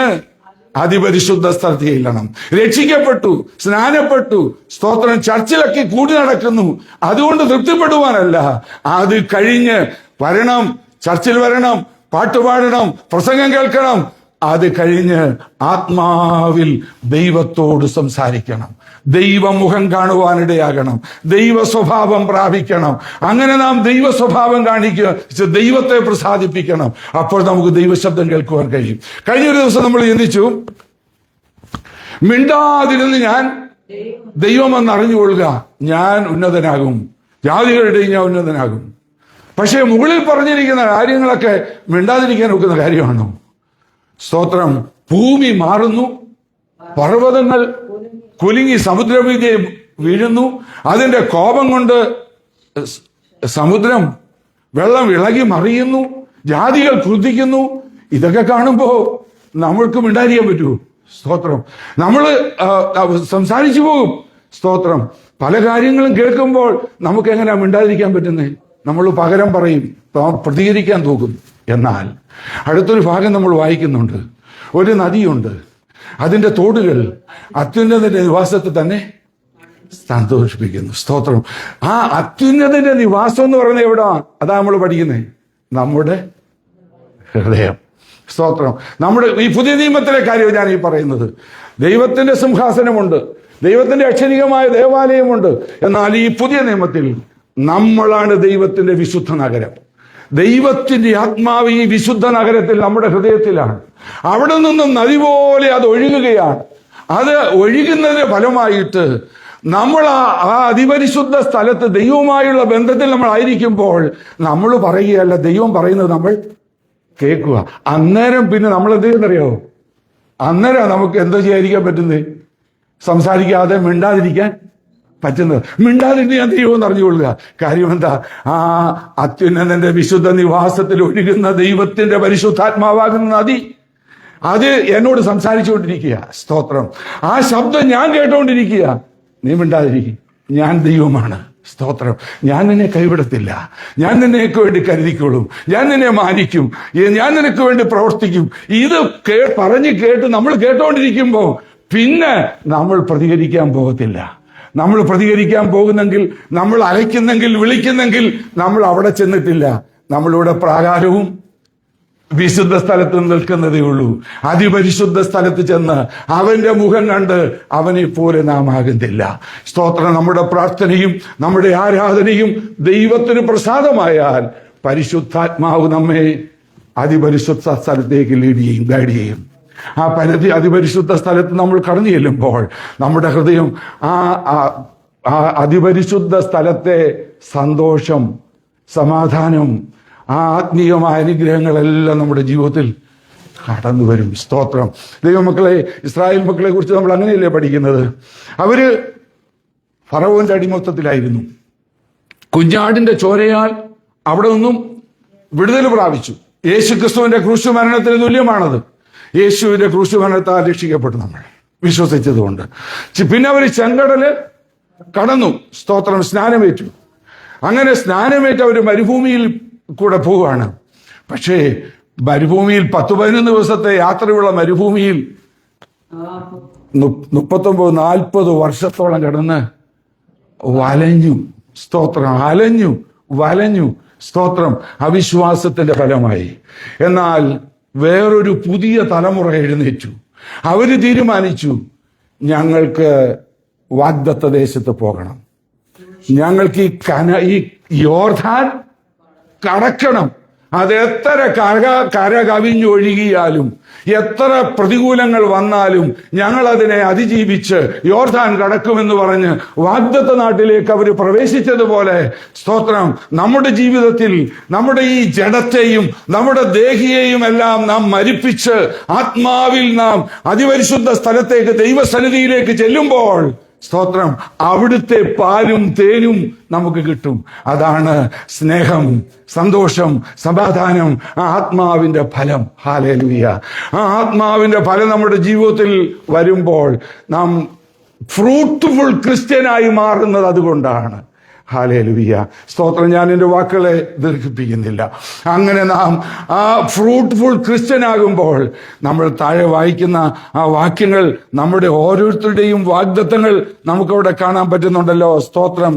അതിപരിശുദ്ധ സ്ഥലത്ത് ചെല്ലണം. രക്ഷിക്കപ്പെട്ടു, സ്നാനപ്പെട്ടു, സ്തോത്രം, ചർച്ചിലൊക്കെ കൂടി നടക്കുന്നു, അതുകൊണ്ട് തൃപ്തിപ്പെടുവാനല്ല. അത് കഴിഞ്ഞ് വരണം, ചർച്ചിൽ വരണം, പാട്ടുപാടണം, പ്രസംഗം കേൾക്കണം. അത് കഴിഞ്ഞ് ആത്മാവിൽ ദൈവത്തോട് സംസാരിക്കണം, ദൈവമുഖം കാണുവാനിടയാകണം, ദൈവ സ്വഭാവം പ്രാപിക്കണം. അങ്ങനെ നാം ദൈവ സ്വഭാവം കാണിക്കുക, ദൈവത്തെ പ്രസാദിപ്പിക്കണം. അപ്പോൾ നമുക്ക് ദൈവശബ്ദം കേൾക്കുവാൻ കഴിയും. കഴിഞ്ഞൊരു ദിവസം നമ്മൾ ചിന്തിച്ചു, മിണ്ടാതിരുന്ന് ഞാൻ ദൈവമെന്ന് അറിഞ്ഞുകൊള്ളുക, ഞാൻ ഉന്നതനാകും, ജാതികളുടെ ഞാൻ ഉന്നതനാകും. പക്ഷേ മുകളിൽ പറഞ്ഞിരിക്കുന്ന കാര്യങ്ങളൊക്കെ മിണ്ടാതിരിക്കാൻ ഒക്കുന്ന കാര്യമാണോ? സ്തോത്രം. ഭൂമി മാറുന്നു, പർവ്വതങ്ങൾ കുലുങ്ങി സമുദ്രമീതെ വീഴുന്നു, അതിന്റെ കോപം കൊണ്ട് സമുദ്രം വെള്ളം ഇളകി മറിയുന്നു, ജാതികൾ ക്രുദ്ധിക്കുന്നു. ഇതൊക്കെ കാണുമ്പോ നമ്മൾക്ക് മിണ്ടാതിരിക്കാൻ പറ്റുമോ? സ്തോത്രം. നമ്മൾ സംസാരിച്ചു പോകും. സ്തോത്രം. പല കാര്യങ്ങളും കേൾക്കുമ്പോൾ നമുക്ക് എങ്ങനെയാ മിണ്ടാതിരിക്കാൻ പറ്റുന്നത്? നമ്മൾ പകരം പറയും, പ്രതികരിക്കാൻ തോന്നും. എന്നാൽ അടുത്തൊരു ഭാഗം നമ്മൾ വായിക്കുന്നുണ്ട്. ഒരു നദിയുണ്ട്, അതിന്റെ തോടുകൾ അത്യുന്നതന്റെ നിവാസത്തെ തന്നെ സന്തോഷിപ്പിക്കുന്നു. സ്തോത്രം. ആ അത്യുന്നതന്റെ നിവാസം എന്ന് പറയുന്നത് എവിടാ? അതാ നമ്മൾ പഠിക്കുന്നത്, നമ്മുടെ ഹൃദയം. സ്തോത്രം. നമ്മുടെ ഈ പുതിയ നിയമത്തിലെ കാര്യം ഞാൻ ഈ പറയുന്നത്. ദൈവത്തിന്റെ സിംഹാസനമുണ്ട്, ദൈവത്തിന്റെ അക്ഷരികമായ ദേവാലയമുണ്ട്. എന്നാൽ ഈ പുതിയ നിയമത്തിൽ നമ്മളാണ് ദൈവത്തിന്റെ വിശുദ്ധ നഗരം. ദൈവത്തിന്റെ ആത്മാവ് ഈ വിശുദ്ധ നഗരത്തിൽ നമ്മുടെ ഹൃദയത്തിലാണ്. അവിടെ നിന്നും നദി പോലെ അത് ഒഴുകുകയാണ്. അത് ഒഴുകുന്നതിന്റെ ഫലമായിട്ട് നമ്മൾ ആ അതിപരിശുദ്ധ സ്ഥലത്ത് ദൈവവുമായുള്ള ബന്ധത്തിൽ നമ്മൾ ആയിരിക്കുമ്പോൾ നമ്മൾ പറയുകയല്ല, ദൈവം പറയുന്നത് നമ്മൾ കേൾക്കുക. അന്നേരം പിന്നെ നമ്മൾ എന്ത് ചെയ്യുന്നറിയോ? അന്നേരം നമുക്ക് എന്തോ ചെയ്യാതിരിക്കാൻ പറ്റുന്നത്? സംസാരിക്കാതെ മിണ്ടാതിരിക്കാൻ പറ്റുന്നത്. മിണ്ടാതിരുന്ന് ഞാൻ ദൈവം അറിഞ്ഞുകൊള്ളുക. കാര്യം എന്താ? ആ അത്യുന്നതന്റെ വിശുദ്ധ നിവാസത്തിൽ ഒഴുകുന്ന ദൈവത്തിന്റെ പരിശുദ്ധാത്മാവാകുന്ന നദി അത് എന്നോട് സംസാരിച്ചുകൊണ്ടിരിക്കുക. സ്തോത്രം. ആ ശബ്ദം ഞാൻ കേട്ടുകൊണ്ടിരിക്കുക. നീ മിണ്ടാതിരിക്കും, ഞാൻ ദൈവമാണ്. സ്തോത്രം. ഞാൻ നിന്നെ കൈവിടത്തില്ല, ഞാൻ നിന്നെയൊക്കെ വേണ്ടി കരുതിക്കോളും, ഞാൻ നിന്നെ മാനിക്കും, ഞാൻ നിനക്ക് വേണ്ടി പ്രവർത്തിക്കും. ഇത് പറഞ്ഞ് കേട്ട് നമ്മൾ കേട്ടോണ്ടിരിക്കുമ്പോ പിന്നെ നമ്മൾ പ്രതികരിക്കാൻ പോകത്തില്ല. നമ്മൾ പ്രതികരിക്കാൻ പോകുന്നെങ്കിൽ, നമ്മൾ അയക്കുന്നെങ്കിൽ, വിളിക്കുന്നെങ്കിൽ നമ്മൾ അവിടെ ചെന്നിട്ടില്ല. നമ്മളിവിടെ പ്രാകാരവും വിശുദ്ധ സ്ഥലത്ത് നിൽക്കുന്നതേ ഉള്ളൂ. അതിപരിശുദ്ധ സ്ഥലത്ത് ചെന്ന് അവന്റെ മുഖം കണ്ട് അവനെ പോലെ നാം ആകുന്നില്ല. സ്തോത്രം. നമ്മുടെ പ്രാർത്ഥനയും നമ്മുടെ ആരാധനയും ദൈവത്തിന് പ്രസാദമായാൽ പരിശുദ്ധാത്മാവ് നമ്മെ അതിപരിശുദ്ധ സ്ഥലത്തേക്ക് ലീഡ് ചെയ്യും, ഗൈഡ് ചെയ്യും. ആ അതിപരിശുദ്ധ സ്ഥലത്ത് നമ്മൾ കടന്നു ചെല്ലുമ്പോൾ നമ്മുടെ ഹൃദയം ആ അതിപരിശുദ്ധ സ്ഥലത്തെ സന്തോഷം, സമാധാനം, ആ ആത്മീയമായ അനുഗ്രഹങ്ങളെല്ലാം നമ്മുടെ ജീവിതത്തിൽ കടന്നു വരും. സ്തോത്രം. ദൈവമക്കളെ, ഇസ്രായേൽ മക്കളെ കുറിച്ച് നമ്മൾ അങ്ങനെയല്ലേ പഠിക്കുന്നത്? അവര് ഫറവോന്റെ അടിമത്തത്തിലായിരുന്നു. കുഞ്ഞാടിന്റെ ചോരയാൽ അവിടെ നിന്നും വിടുതൽ പ്രാപിച്ചു. യേശു ക്രിസ്തുവിന്റെ ക്രൂശ് മരണത്തിന് തുല്യമാണത്. യേശുവിന്റെ ക്രൂശ് മരണത്താൽ രക്ഷിക്കപ്പെട്ടു നമ്മൾ വിശ്വസിച്ചതുകൊണ്ട്. പിന്നെ അവർ ചെങ്കടല് കടന്നു. സ്തോത്രം. സ്നാനമേറ്റു. അങ്ങനെ സ്നാനമേറ്റ് അവർ മരുഭൂമിയിൽ കൂടെ പോവുകയാണ്. പക്ഷേ മരുഭൂമിയിൽ 10-11 ദിവസത്തെ യാത്രയുള്ള മരുഭൂമിയിൽ 39-40 വർഷത്തോളം കിടന്ന് വലഞ്ഞു. സ്തോത്രം. അലഞ്ഞു, വലഞ്ഞു. സ്തോത്രം. അവിശ്വാസത്തിന്റെ ഫലമായി. എന്നാൽ വേറൊരു പുതിയ തലമുറ എഴുന്നേറ്റു. അവര് തീരുമാനിച്ചു, ഞങ്ങൾക്ക് വാഗ്ദത്ത ദേശത്ത് പോകണം, ഞങ്ങൾക്ക് ഈ യോർദാൻ കടക്കണം. അത് എത്ര കര കവിഞ്ഞൊഴുകിയാലും, എത്ര പ്രതികൂലങ്ങൾ വന്നാലും ഞങ്ങൾ അതിനെ അതിജീവിച്ച് യോർദാൻ കടക്കുമെന്ന് പറഞ്ഞ് വാഗ്ദത്ത നാട്ടിലേക്ക് അവർ പ്രവേശിച്ചതുപോലെ, സ്തോത്രം, നമ്മുടെ ജീവിതത്തിൽ നമ്മുടെ ഈ ജഡത്തെയും നമ്മുടെ ദേഹിയെയും എല്ലാം നാം മരിപ്പിച്ച് ആത്മാവിൽ നാം അതിപരിശുദ്ധ സ്ഥലത്തേക്ക്, ദൈവസന്നിധിയിലേക്ക് ചെല്ലുമ്പോൾ, സ്തോത്രം, അവിടുത്തെ പാലും തേനും നമുക്ക് കിട്ടും. അതാണ് സ്നേഹം, സന്തോഷം, സമാധാനം, ആ ആത്മാവിന്റെ ഫലം. ഹല്ലേലൂയ. ആ ആത്മാവിന്റെ ഫലം നമ്മുടെ ജീവിതത്തിൽ വരുമ്പോൾ നാം ഫ്രൂട്ട്ഫുൾ ക്രിസ്ത്യനായി മാറുന്നത് അതുകൊണ്ടാണ്. ഹല്ലേലൂയ. സ്തോത്രം. ഞാൻ എൻ്റെ വാക്കുകളെ ദീർഘിപ്പിക്കുന്നില്ല. അങ്ങനെ നാം ആ ഫ്രൂട്ട്ഫുൾ ക്രിസ്ത്യൻ ആകുമ്പോൾ നമ്മൾ താഴെ വായിക്കുന്ന ആ വാക്യങ്ങൾ, നമ്മുടെ ഓരോരുത്തരുടെയും വാഗ്ദത്തങ്ങൾ നമുക്കവിടെ കാണാൻ പറ്റുന്നുണ്ടല്ലോ. സ്തോത്രം.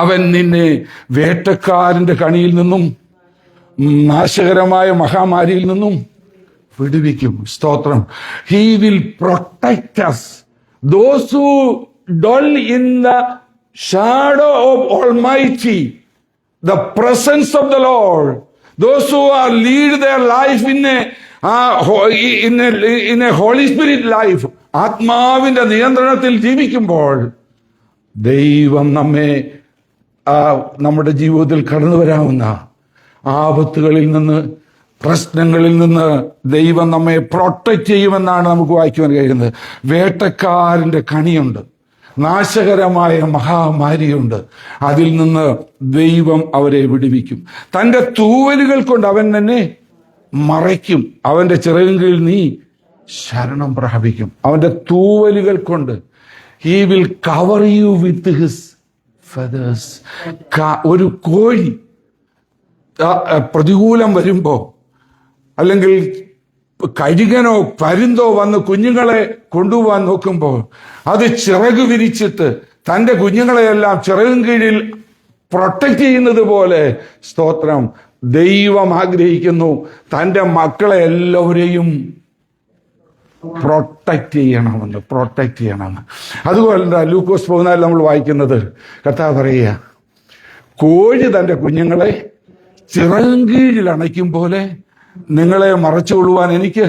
അവൻ നിന്നെ വേട്ടക്കാരന്റെ കണിയിൽ നിന്നും നാശകരമായ മഹാമാരിയിൽ നിന്നും വിടുവിക്കും. സ്തോത്രം. He will protect us. Those who dwell in the shadow of Almighty, the presence of the Lord, those who lead their life in a Holy Spirit life, ആത്മാവിന്റെ നിയന്ത്രണത്തിൽ ജീവിക്കുമ്പോൾ ദൈവം നമ്മെ നമ്മുടെ ജീവിതത്തിൽ കടന്നു വരാവുന്ന ആപത്തുകളിൽ നിന്ന്, പ്രശ്നങ്ങളിൽ നിന്ന് ദൈവം നമ്മെ പ്രൊട്ടക്റ്റ് ചെയ്യുമെന്നാണ് നമുക്ക് വായിക്കുവാൻ കഴിയുന്നത്. വേട്ടക്കാരന്റെ കണിയുണ്ട്, നാശകരമായ മഹാമാരിയുണ്ട്. അതിൽ നിന്ന് ദൈവം അവരെ വിടുവിക്കും. തന്റെ തൂവലുകൾ കൊണ്ട് അവൻ തന്നെ മറയ്ക്കും. അവന്റെ ചിറകിൻ കീഴിൽ നീ ശരണം പ്രാപിക്കും. അവന്റെ തൂവലുകൾ കൊണ്ട് he will cover you with his feathers. ഒരു കോഴി പ്രതികൂലം വരുമ്പോ, അല്ലെങ്കിൽ കഴുകനോ പരുന്തോ വന്ന് കുഞ്ഞുങ്ങളെ കൊണ്ടുപോകാൻ നോക്കുമ്പോൾ അത് ചിറക് വിരിച്ചിട്ട് തന്റെ കുഞ്ഞുങ്ങളെയെല്ലാം ചിറകിൻ കീഴിൽ പ്രൊട്ടക്റ്റ് ചെയ്യുന്നത് പോലെ, സ്തോത്രം, ദൈവം ആഗ്രഹിക്കുന്നു തന്റെ മക്കളെ എല്ലാവരെയും പ്രൊട്ടക്റ്റ് ചെയ്യണമെന്ന്. അതുപോലെ ലൂക്കോസ് 14 നമ്മൾ വായിക്കുന്നത്, കർത്താവ് പറയുക, കോഴി തന്റെ കുഞ്ഞുങ്ങളെ ചിറകിൻ കീഴിൽ അണയ്ക്കും പോലെ നിങ്ങളെ മറച്ചുകൊള്ളുവാൻ എനിക്ക്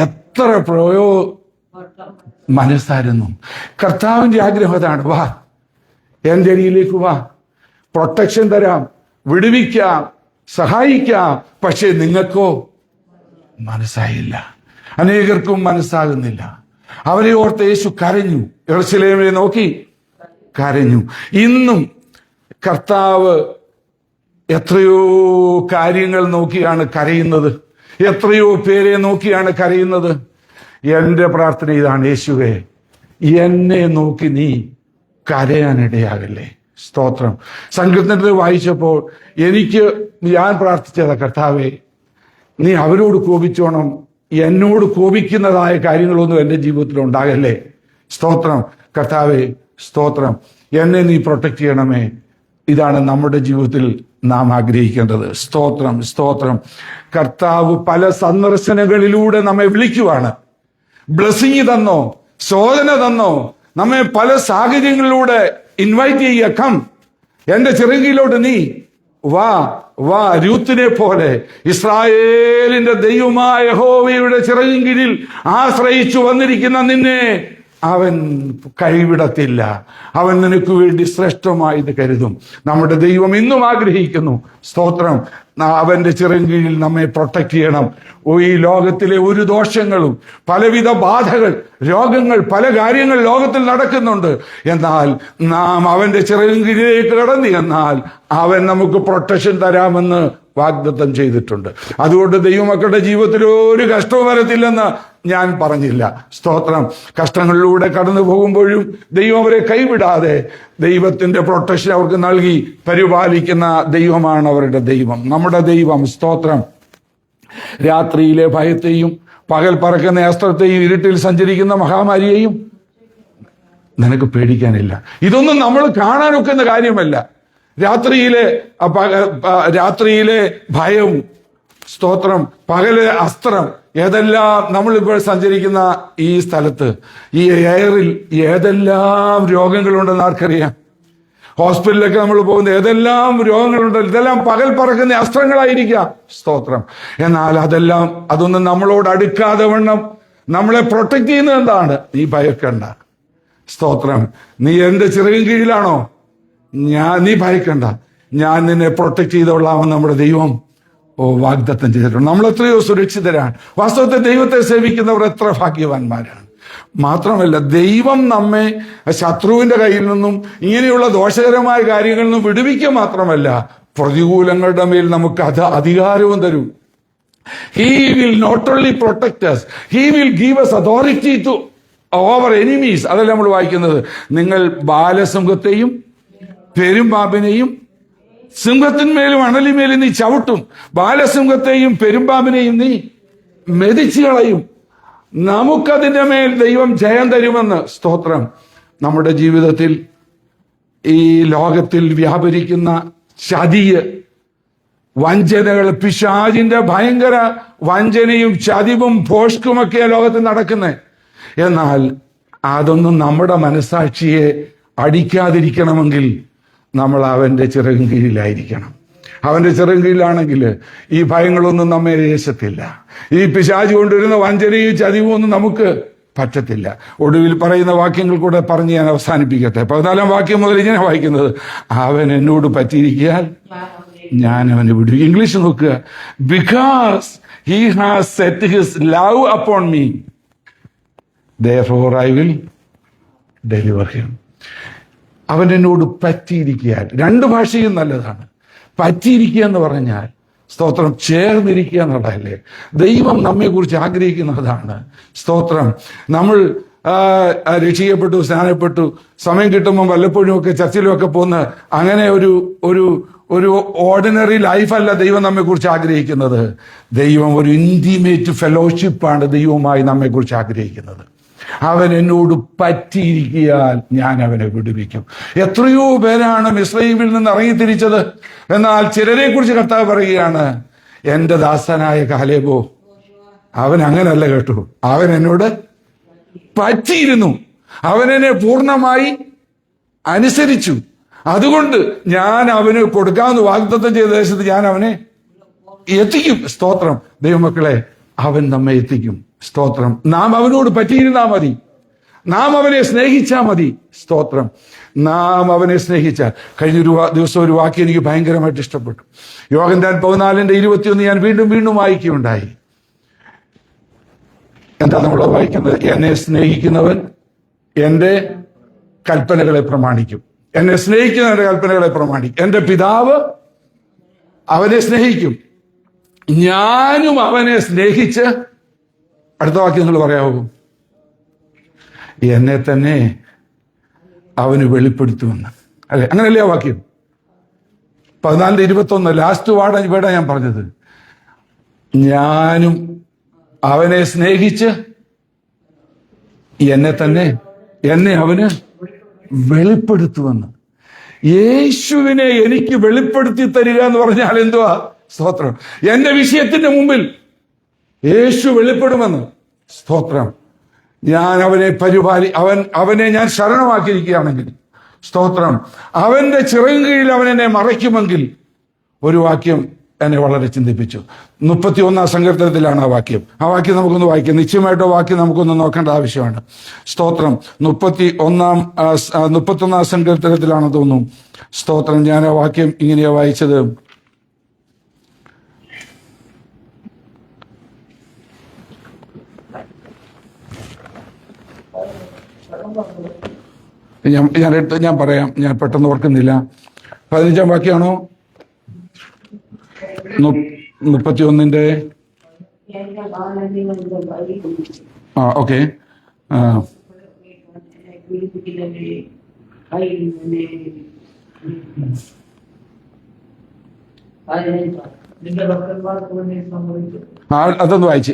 എത്ര മനസ്സായിരുന്നു. കർത്താവിന്റെ ആഗ്രഹം അതാണ്. വാ, എന്റെ അരിയിലേക്ക് വാ, പ്രൊട്ടക്ഷൻ തരാം, വിടുവിക്കാം, സഹായിക്കാം. പക്ഷെ നിങ്ങൾക്കോ മനസ്സായില്ല, അനേകർക്കും മനസ്സാകുന്നില്ല. അവരെ ഓർത്ത് യേശു കരഞ്ഞു, യെരൂശലേമിനെ നോക്കി കരഞ്ഞു. ഇന്നും കർത്താവ് എത്രയോ കാര്യങ്ങൾ നോക്കിയാണ് കരയുന്നത്, എത്രയോ പേരെ നോക്കിയാണ് കരയുന്നത്. എന്റെ പ്രാർത്ഥന ഇതാണ്, യേശുവേ, എന്നെ നോക്കി നീ കരയാനിടയാകല്ലേ. സ്തോത്രം. സങ്കീർത്തനത്തിൽ വായിച്ചപ്പോൾ ഞാൻ പ്രാർത്ഥിച്ചത്, കർത്താവേ, നീ അവരോട് കോപിച്ചോണം, എന്നോട് കോപിക്കുന്നതായ കാര്യങ്ങളൊന്നും എൻ്റെ ജീവിതത്തിൽ ഉണ്ടാകല്ലേ. സ്തോത്രം. കർത്താവേ, സ്തോത്രം, എന്നെ നീ പ്രൊട്ടക്ട് ചെയ്യണമേ. ഇതാണ് നമ്മുടെ ജീവിതത്തിൽ നാം ആഗ്രഹിക്കേണ്ടത്. സ്തോത്രം, സ്തോത്രം. കർത്താവ് പല സന്ദർശനങ്ങളിലൂടെ നമ്മെ വിളിക്കുവാണ്. ബ്ലെസ്സിങ് തന്നോ, ശോധന തന്നോ, നമ്മെ പല സാഹചര്യങ്ങളിലൂടെ ഇൻവൈറ്റ് ചെയ്യുക. കം, എന്റെ ചിറകിലോട്ട് നീ വാ, വാ. രൂത്തിനെ പോലെ ഇസ്രായേലിന്റെ ദൈവമായ യഹോവയുടെ ചിറകിൻ കീഴിൽ ആശ്രയിച്ചു വന്നിരിക്കുന്ന നിന്നെ അവൻ കൈവിടത്തില്ല. അവൻ നിനക്ക് വേണ്ടി ശ്രേഷ്ഠമായത് കരുതും. നമ്മുടെ ദൈവം ഇന്നും ആഗ്രഹിക്കുന്നു, സ്തോത്രം, അവന്റെ ചിറകിൻ കീഴിൽ നമ്മെ പ്രൊട്ടക്ട് ചെയ്യണം. ഈ ലോകത്തിലെ ഒരു ദോഷങ്ങളും, പലവിധ ബാധകൾ, രോഗങ്ങൾ, പല കാര്യങ്ങൾ ലോകത്തിൽ നടക്കുന്നുണ്ട്. എന്നാൽ നാം അവന്റെ ചിറകിൻ കീഴിലേക്ക് കടന്നു എന്നാൽ അവൻ നമുക്ക് പ്രൊട്ടക്ഷൻ തരാമെന്ന് വാഗ്ദത്തം ചെയ്തിട്ടുണ്ട്. അതുകൊണ്ട് ദൈവമക്കളുടെ ജീവിതത്തിൽ ഒരു കഷ്ടവും വരത്തില്ലെന്ന് ഞാൻ പറഞ്ഞില്ല. സ്തോത്രം. കഷ്ടങ്ങളിലൂടെ കടന്നു പോകുമ്പോഴും ദൈവം അവരെ കൈവിടാതെ ദൈവത്തിന്റെ പ്രൊട്ടക്ഷൻ അവർക്ക് നൽകി പരിപാലിക്കുന്ന ദൈവമാണ് അവരുടെ ദൈവം, നമ്മുടെ ദൈവം. സ്തോത്രം. രാത്രിയിലെ ഭയത്തെയും പകൽ പറക്കുന്ന അസ്ത്രത്തെയും ഇരുട്ടിൽ സഞ്ചരിക്കുന്ന മഹാമാരിയെയും നിനക്ക് പേടിക്കാനില്ല. ഇതൊന്നും നമ്മൾ കാണാനൊക്കുന്ന കാര്യമല്ല. രാത്രിയിലെ ഭയം, സ്തോത്രം, പകല് അസ്ത്രം, ഏതെല്ലാം നമ്മളിപ്പോൾ സഞ്ചരിക്കുന്ന ഈ സ്ഥലത്ത്, ഈ എയറിൽ ഏതെല്ലാം രോഗങ്ങളുണ്ടെന്ന് ആർക്കറിയാം? ഹോസ്പിറ്റലിലൊക്കെ നമ്മൾ പോകുന്ന ഏതെല്ലാം രോഗങ്ങളുണ്ട്, ഇതെല്ലാം പകൽ പറക്കുന്ന അസ്ത്രങ്ങളായിരിക്കാം. സ്തോത്രം. എന്നാൽ അതൊന്നും നമ്മളോട് അടുക്കാതെ വണ്ണം നമ്മളെ പ്രൊട്ടക്ട് ചെയ്യുന്നത് എന്താണ്? നീ ഭയക്കണ്ട. സ്തോത്രം. നീ എന്റെ ചിറകിൻ കീഴിലാണോ? നീ ഭയക്കണ്ട, ഞാൻ നിന്നെ പ്രൊട്ടക്ട് ചെയ്തോളാമെന്ന് നമ്മുടെ ദൈവം വാഗ്ദത്തം ചെയ്തിട്ടുണ്ട്. നമ്മൾ എത്രയോ സുരക്ഷിതരാണ്. വാസ്തവത്തിൽ ദൈവത്തെ സേവിക്കുന്നവർ എത്ര ഭാഗ്യവാന്മാരാണ്. മാത്രമല്ല, ദൈവം നമ്മെ ശത്രുവിന്റെ കയ്യിൽ നിന്നും ഇങ്ങനെയുള്ള ദോഷകരമായ കാര്യങ്ങളിൽ നിന്നും വിടുവിക്കുക മാത്രമല്ല, പ്രതികൂലങ്ങളുടെ മേൽ നമുക്ക് അധികാരവും തരും. He will not only protect us, he will give us authority to over enemies. അതല്ല നമ്മൾ വായിക്കുന്നത്, നിങ്ങൾ ബാലസിംഹത്തെയും പെരുമ്പാമ്പിനെയും, സിംഹത്തിന്മേലും അണലിമേലും നീ ചവിട്ടും, ബാലസിംഹത്തെയും പെരുമ്പാമ്പിനെയും നീ മെതിച്ചു കളയും. നമുക്കതിന്റെ മേൽ ദൈവം ജയം തരുമെന്ന്. സ്തോത്രം. നമ്മുടെ ജീവിതത്തിൽ ഈ ലോകത്തിൽ വ്യാപരിക്കുന്ന ചതിയ്, വഞ്ചനകൾ, പിശാചിന്റെ ഭയങ്കര വഞ്ചനയും ചതിവും ഭോഷ്കുമൊക്കെ ലോകത്തിൽ നടക്കുന്നത്. എന്നാൽ അതൊന്നും നമ്മുടെ മനസാക്ഷിയെ അടിക്കാതിരിക്കണമെങ്കിൽ നമ്മൾ അവന്റെ ചിറകിൻ കീഴിലായിരിക്കണം. അവന്റെ ചിറകിൻ കീഴിലാണെങ്കിൽ ഈ ഭയങ്ങളൊന്നും നമ്മെ ദേശത്തില്ല. ഈ പിശാച് കൊണ്ടുവരുന്ന വഞ്ചനയും ചതിവും ഒന്നും നമുക്ക് പറ്റത്തില്ല. ഒടുവിൽ പറയുന്ന വാക്യങ്ങൾ കൂടെ പറഞ്ഞ് ഞാൻ അവസാനിപ്പിക്കട്ടെ. 14 വാക്യം മുതൽ ഇങ്ങനെ വായിക്കുന്നത്, അവൻ എന്നോട് പറ്റിയിരിക്കാൻ ഞാൻ അവനെ വിടും. ഇംഗ്ലീഷ് നോക്കുക. Because he has set his love upon me, therefore I will deliver him. അവൻ എന്നോട് പറ്റിയിരിക്കാൻ, 2 ഭാഷയും നല്ലതാണ്. പറ്റിയിരിക്കുക എന്ന് പറഞ്ഞാൽ സ്തോത്രം ചേർന്നിരിക്കുക എന്നുള്ളതല്ലേ. ദൈവം നമ്മെക്കുറിച്ച് ആഗ്രഹിക്കുന്നതാണ്. സ്തോത്രം. നമ്മൾ രക്ഷിക്കപ്പെട്ടു, സ്നാനപ്പെട്ടു, സമയം കിട്ടുമ്പോൾ വല്ലപ്പോഴും ഒക്കെ ചർച്ചിലുമൊക്കെ പോന്ന് അങ്ങനെ ഒരു ഓർഡിനറി ലൈഫല്ല ദൈവം നമ്മെക്കുറിച്ച് ആഗ്രഹിക്കുന്നത്. ദൈവം ഒരു ഇന്റിമേറ്റ് ഫെലോഷിപ്പാണ് ദൈവവുമായി നമ്മെക്കുറിച്ച് ആഗ്രഹിക്കുന്നത്. അവൻ എന്നോട് പറ്റിയിരിക്കിയാൽ ഞാൻ അവനെ വിടുവിക്കും. എത്രയോ പേരാണ് മിസ്രയീമിൽ നിന്ന് ഇറങ്ങിത്തിരിച്ചത്. എന്നാൽ ചിലരെ കുറിച്ച് കർത്താവ് പറയുകയാണ്, എന്റെ ദാസനായ കാലേബോ, അവൻ അങ്ങനല്ല കേട്ടോ, അവൻ എന്നോട് പറ്റിയിരുന്നു, അവൻ എന്നെ പൂർണ്ണമായി അനുസരിച്ചു. അതുകൊണ്ട് ഞാൻ അവന് കൊടുക്കാമെന്ന് വാഗ്ദത്തം ചെയ്ത ദേശത്ത് ഞാൻ അവനെ എത്തിക്കും. സ്തോത്രം. ദൈവമക്കളെ, അവൻ നമ്മെ എത്തിക്കും. സ്തോത്രം. നാം അവനോട് പറ്റിയിരുന്നാ മതി, നാം അവനെ സ്നേഹിച്ചാ മതി. സ്തോത്രം. നാം അവനെ സ്നേഹിച്ചാൽ. കഴിഞ്ഞൊരു ദിവസം ഒരു വാക്യം എനിക്ക് ഭയങ്കരമായിട്ട് ഇഷ്ടപ്പെട്ടു. യോഹന്നാൻ 14:21 ഞാൻ വീണ്ടും വായിക്കുകയുണ്ടായി. എന്താ നമ്മൾ വായിക്കുന്നത്? എന്നെ സ്നേഹിക്കുന്നവൻ എന്റെ കൽപ്പനകളെ പ്രമാണിക്കും. എന്നെ സ്നേഹിക്കുന്നവന്റെ കൽപ്പനകളെ പ്രമാണിക്കും. എന്റെ പിതാവ് അവനെ സ്നേഹിക്കും, ഞാനും അവനെ സ്നേഹിച്ച്, അടുത്ത വാക്യം നിങ്ങൾ പറയാവൂ, എന്നെ തന്നെ അവന് വെളിപ്പെടുത്തുമെന്ന്. അല്ലെ, അങ്ങനല്ലേ ആ വാക്യം? 14:21 ലാസ്റ്റ് വേർഡാ ഞാൻ പറഞ്ഞത്. ഞാനും അവനെ സ്നേഹിച്ച് എന്നെ അവന് വെളിപ്പെടുത്തുമെന്ന്. യേശുവിനെ എനിക്ക് വെളിപ്പെടുത്തി തരിക എന്ന് പറഞ്ഞാൽ എന്തുവാ? സ്തോത്രം. എന്റെ വിഷയത്തിന്റെ മുമ്പിൽ യേശു വെളിപ്പെടുമെന്ന്. സ്തോത്രം. ഞാൻ അവനെ അവനെ ഞാൻ ശരണമാക്കിയിരിക്കുകയാണെങ്കിൽ, സ്തോത്രം, അവന്റെ ചിറകിൻ കീഴിൽ അവൻ എന്നെ മറയ്ക്കുമെങ്കിൽ. ഒരു വാക്യം എന്നെ വളരെ ചിന്തിപ്പിച്ചു. 31 സങ്കീർത്തനത്തിലാണ് ആ വാക്യം. ആ വാക്യം നമുക്കൊന്ന് വായിക്കാം. നിശ്ചയമായിട്ടോ വാക്യം നമുക്കൊന്ന് നോക്കേണ്ട ആവശ്യമാണ്. സ്തോത്രം. 31 സങ്കീർത്തനത്തിലാണെന്ന് തോന്നുന്നു. സ്തോത്രം. ഞാൻ ആ വാക്യം ഇങ്ങനെയാ വായിച്ചത്. ഞാൻ പറയാം, ഞാൻ പെട്ടെന്ന് ഓർക്കുന്നില്ല. 15 വാക്യാണോ? 31 ഓക്കെ. അതൊന്ന് വായിച്ച്.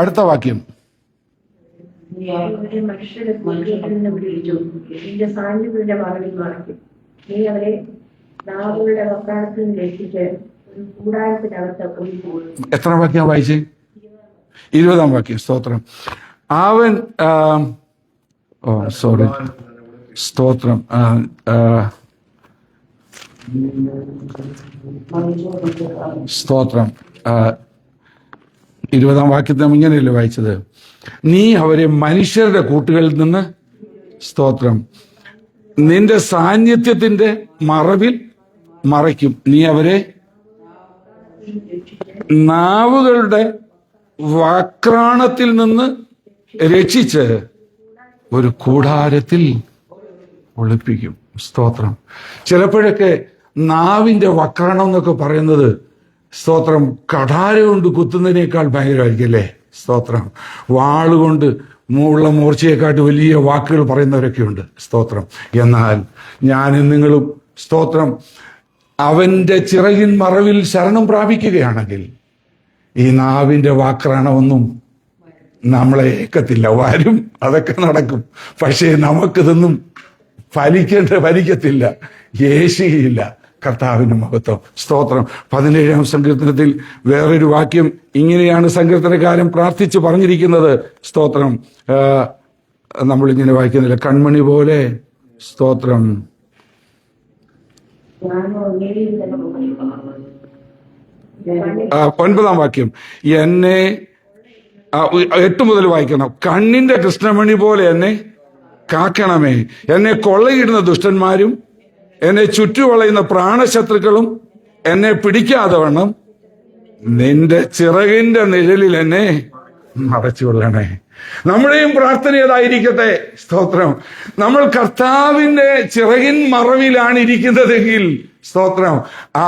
അടുത്ത വാക്യം. എത്ര വാക്യം വായിച്ചേ? 20 വാക്യം. സ്തോത്രം. അവൻ സോറി, സ്തോത്രം. സ്തോത്രം. 20 വാക്യത്തിൽ ഇങ്ങനെയല്ലേ വായിച്ചത്? നീ അവരെ മനുഷ്യരുടെ കൂട്ടുകളിൽ നിന്ന്, സ്തോത്രം, നിന്റെ സാന്നിധ്യത്തിന്റെ മറവിൽ മറയ്ക്കും. നീ അവരെ നാവുകളുടെ വക്രാണത്തിൽ നിന്ന് രക്ഷിച്ച് ഒരു കൂടാരത്തിൽ ഒളിപ്പിക്കും. സ്തോത്രം. ചിലപ്പോഴൊക്കെ നാവിന്റെ വക്രണം എന്നൊക്കെ പറയുന്നത്, സ്തോത്രം, കഠാര കൊണ്ട് കുത്തുന്നതിനേക്കാൾ ഭയങ്കരമായിരിക്കും അല്ലേ? സ്തോത്രം. വാളുകൊണ്ട് ഉള്ള മൂർച്ചയെക്കാട്ട് വലിയ വാക്കുകൾ പറയുന്നവരൊക്കെ ഉണ്ട്. സ്തോത്രം. എന്നാൽ ഞാനും നിങ്ങളും, സ്തോത്രം, അവന്റെ ചിറകിൻ മറവിൽ ശരണം പ്രാപിക്കുകയാണെങ്കിൽ ഈ നാവിന്റെ വാക്രണമൊന്നും നമ്മളെ ഏക്കത്തില്ല. വരും, അതൊക്കെ നടക്കും. പക്ഷേ നമുക്കിതൊന്നും ഫലിക്കത്തില്ല, യേശുകയില്ല. കർത്താവിന്റെ മഹത്വം. സ്തോത്രം. 17 സങ്കീർത്തനത്തിൽ വേറൊരു വാക്യം ഇങ്ങനെയാണ് സങ്കീർത്തനക്കാരൻ പ്രാർത്ഥിച്ച് പറഞ്ഞിരിക്കുന്നത്. സ്തോത്രം. നമ്മളിങ്ങനെ വായിക്കുന്നില്ല, കൺമണി പോലെ, സ്തോത്രം, 9-ാം വാക്യം, എന്നെ 8 മുതൽ വായിക്കണം. കണ്ണിന്റെ കൃഷ്ണമണി പോലെ എന്നെ കാക്കണമേ. എന്നെ കൊള്ളയിടുന്ന ദുഷ്ടന്മാരും എന്നെ ചുറ്റുവളയുന്ന പ്രാണശത്രുക്കളും എന്നെ പിടിക്കാതെ വണ്ണം നിന്റെ ചിറകിന്റെ നിഴലിൽ എന്നെ മറച്ചുകൊള്ളണേ. നമ്മുടെയും പ്രാർത്ഥന ഏതായിരിക്കട്ടെ? സ്തോത്രം. നമ്മൾ കർത്താവിന്റെ ചിറകിൻ മറവിലാണ് ഇരിക്കുന്നതെങ്കിൽ സ്തോത്രം,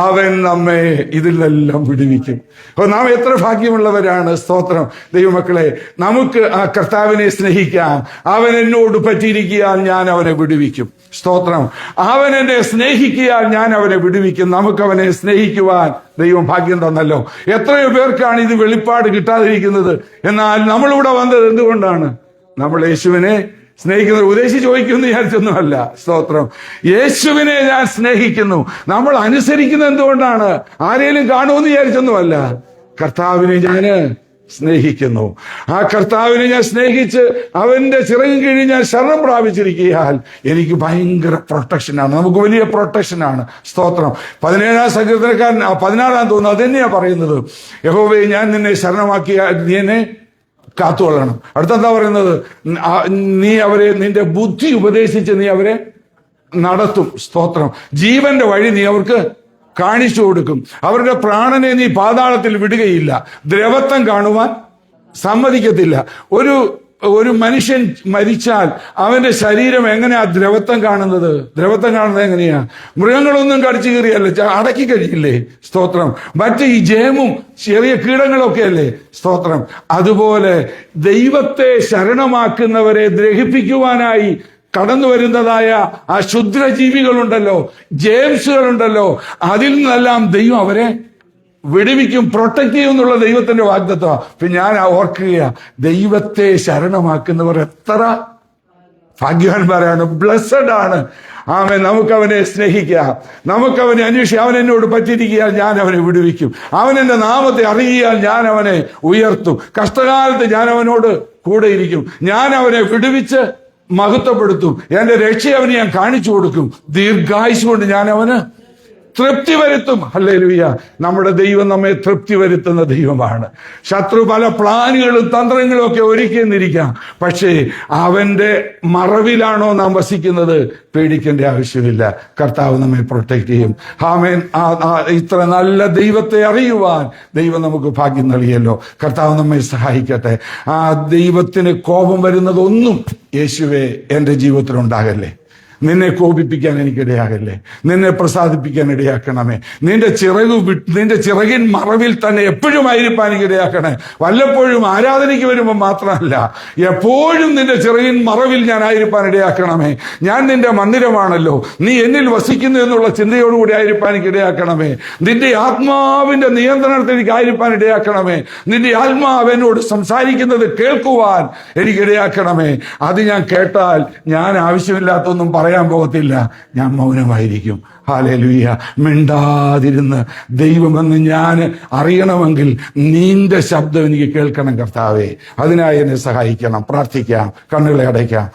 അവൻ നമ്മെ ഇതിലെല്ലാം വിടുവിക്കും. അപ്പൊ നാം എത്ര ഭാഗ്യമുള്ളവരാണ്. സ്തോത്രം. ദൈവമക്കളെ, നമുക്ക് ആ കർത്താവിനെ സ്നേഹിക്കാം. അവൻ എന്നോട് പറ്റിയിരിക്കിയാൽ ഞാൻ അവനെ വിടുവിക്കും. സ്തോത്രം. അവൻ എന്നെ സ്നേഹിക്കിയാൽ ഞാൻ അവനെ വിടുവിക്കും. നമുക്ക് അവനെ സ്നേഹിക്കുവാൻ ദൈവം ഭാഗ്യം തന്നല്ലോ. എത്രയോ പേർക്കാണ് ഇത് വെളിപ്പാട് കിട്ടാതിരിക്കുന്നത്. എന്നാൽ നമ്മളിവിടെ വന്നത് എന്തുകൊണ്ടാണ്? നമ്മൾ യേശുവിനെ സ്നേഹിക്കുന്നത്. ഉദ്ദേശിച്ച് ചോദിക്കുന്നു വിചാരിച്ചൊന്നുമല്ല. സ്തോത്രം. യേശുവിനെ ഞാൻ സ്നേഹിക്കുന്നു. നമ്മൾ അനുസരിക്കുന്നത് എന്തുകൊണ്ടാണ്? ആരെങ്കിലും കാണുമെന്ന് വിചാരിച്ചൊന്നുമല്ല. കർത്താവിനെ ഞാന് സ്നേഹിക്കുന്നു. ആ കർത്താവിനെ ഞാൻ സ്നേഹിച്ച് അവന്റെ ചിറകിൻ കീഴിൽ ഞാൻ ശരണം പ്രാപിച്ചിരിക്കാൻ എനിക്ക് ഭയങ്കര പ്രൊട്ടക്ഷനാണ്. നമുക്ക് വലിയ പ്രൊട്ടക്ഷനാണ്. സ്തോത്രം. 17-ാം സങ്കീർത്തനക്കാരൻ 16-ാം തോന്നുന്നു അത് തന്നെയാ പറയുന്നത്. യഹോവേ, ഞാൻ നിന്നെ ശരണമാക്കിയ നീ എന്നെ കാത്തുകൊള്ളണം. അടുത്തെന്താ പറയുന്നത്? നീ അവരെ നിന്റെ ബുദ്ധി ഉപദേശിച്ച് നീ അവരെ നടത്തും. സ്തോത്രം. ജീവന്റെ വഴി നീ അവർക്ക് കാണിച്ചു കൊടുക്കും. അവരുടെ പ്രാണനെ നീ പാതാളത്തിൽ വിടുകയില്ല. ദ്രവത്വം കാണുവാൻ സമ്മതിക്കത്തില്ല. ഒരു മനുഷ്യൻ മരിച്ചാൽ അവന്റെ ശരീരം എങ്ങനെയാ ദ്രവത്വം കാണുന്നത്? ദ്രവത്വം കാണുന്നത് എങ്ങനെയാ? മൃഗങ്ങളൊന്നും കടിച്ചു കയറിയല്ലേ, അടക്കി കഴിയില്ലേ? സ്തോത്രം. മറ്റ് ഈ ജേമും ചെറിയ കീടങ്ങളൊക്കെ അല്ലേ? സ്തോത്രം. അതുപോലെ ദൈവത്തെ ശരണമാക്കുന്നവരെ ദ്രഹിപ്പിക്കുവാനായി കടന്നു വരുന്നതായ ആ ക്ഷുദ്രജീവികളുണ്ടല്ലോ, ജേംസുകളുണ്ടല്ലോ, അതിൽ നിന്നെല്ലാം ദൈവം അവരെ വിടുവിക്കും, പ്രൊട്ടക്ട് ചെയ്യും എന്നുള്ള ദൈവത്തിന്റെ വാഗ്ദത്വം. പിന്നെ ഞാൻ ഓർക്കുക, ദൈവത്തെ ശരണമാക്കുന്നവർ എത്ര ഭാഗ്യവാന്മാരാണ്, ബ്ലെസ്സഡ് ആണ്. ആമേൻ. നമുക്കവനെ സ്നേഹിക്കാം, നമുക്കവനെ അന്വേഷിക്കാം. അവൻ എന്നോട് പറ്റിയിരിക്കാൻ ഞാൻ അവനെ വിടുവിക്കും. അവൻ എന്റെ നാമത്തെ അറിയിയാൽ ഞാൻ അവനെ ഉയർത്തും. കഷ്ടകാലത്ത് ഞാൻ അവനോട് കൂടെയിരിക്കും. ഞാൻ അവനെ വിടുവിച്ച് മഹത്വപ്പെടുത്തും. എന്റെ രക്ഷ അവന് ഞാൻ കാണിച്ചു കൊടുക്കും. ദീർഘായുസ് കൊണ്ട് ഞാൻ അവന് തൃപ്തി വരുത്തും. ഹല്ലേലൂയ. നമ്മുടെ ദൈവം നമ്മെ തൃപ്തി വരുത്തുന്ന ദൈവമാണ്. ശത്രു പല പ്ലാനുകളും തന്ത്രങ്ങളും ഒക്കെ ഒരുക്കിയെന്നിരിക്കാം. പക്ഷേ അവന്റെ മറവിലാണോ നാം വസിക്കുന്നത്? പേടിക്കേണ്ട ആവശ്യമില്ല. കർത്താവ് നമ്മെ പ്രൊട്ടക്ട് ചെയ്യും. ആമേൻ. ഇത്ര നല്ല ദൈവത്തെ അറിയുവാൻ ദൈവം നമുക്ക് ഭാഗ്യം നൽകിയല്ലോ. കർത്താവ് നമ്മെ സഹായിക്കട്ടെ. ആ ദൈവത്തിന് കോപം വരുന്നതൊന്നും യേശുവേ എന്റെ ജീവിതത്തിൽ ഉണ്ടാകല്ലേ. നിന്നെ കോപിപ്പിക്കാൻ എനിക്കിടയാകല്ലേ. നിന്നെ പ്രസാദിപ്പിക്കാൻ ഇടയാക്കണമേ. നിന്റെ ചിറകിൻ മറവിൽ തന്നെ എപ്പോഴും ആയിരിക്കാൻ എനിക്കിടയാക്കണേ. വല്ലപ്പോഴും ആരാധനയ്ക്ക് വരുമ്പോൾ മാത്രമല്ല, എപ്പോഴും നിന്റെ ചിറകിൻ മറവിൽ ഞാൻ ആയിരിക്കാൻ ഇടയാക്കണമേ. ഞാൻ നിന്റെ മന്ദിരമാണല്ലോ, നീ എന്നിൽ വസിക്കുന്നു എന്നുള്ള ചിന്തയോടുകൂടി ആയിരിക്കാൻ എനിക്കിടയാക്കണമേ. നിന്റെ ആത്മാവിന്റെ നിയന്ത്രണത്തിൽ എനിക്ക് ആയിരിക്കാൻ ഇടയാക്കണമേ. നിന്റെ ആത്മാവ് എന്നോട് സംസാരിക്കുന്നത് കേൾക്കുവാൻ എനിക്കിടയാക്കണമേ. അത് ഞാൻ കേട്ടാൽ ഞാൻ ആവശ്യമില്ലാത്തൊന്നും പറയാൻ പോകത്തില്ല. ഞാൻ മൗനമായിരിക്കും. ഹല്ലേലൂയ. മിണ്ടാതിരുന്ന് ദൈവമെന്ന് ഞാൻ അറിയണമെങ്കിൽ നിന്റെ ശബ്ദം എനിക്ക് കേൾക്കണം കർത്താവേ. അതിനായി എന്നെ സഹായിക്കണം. പ്രാർത്ഥിക്കാം. കണ്ണുകളെ അടയ്ക്കാം.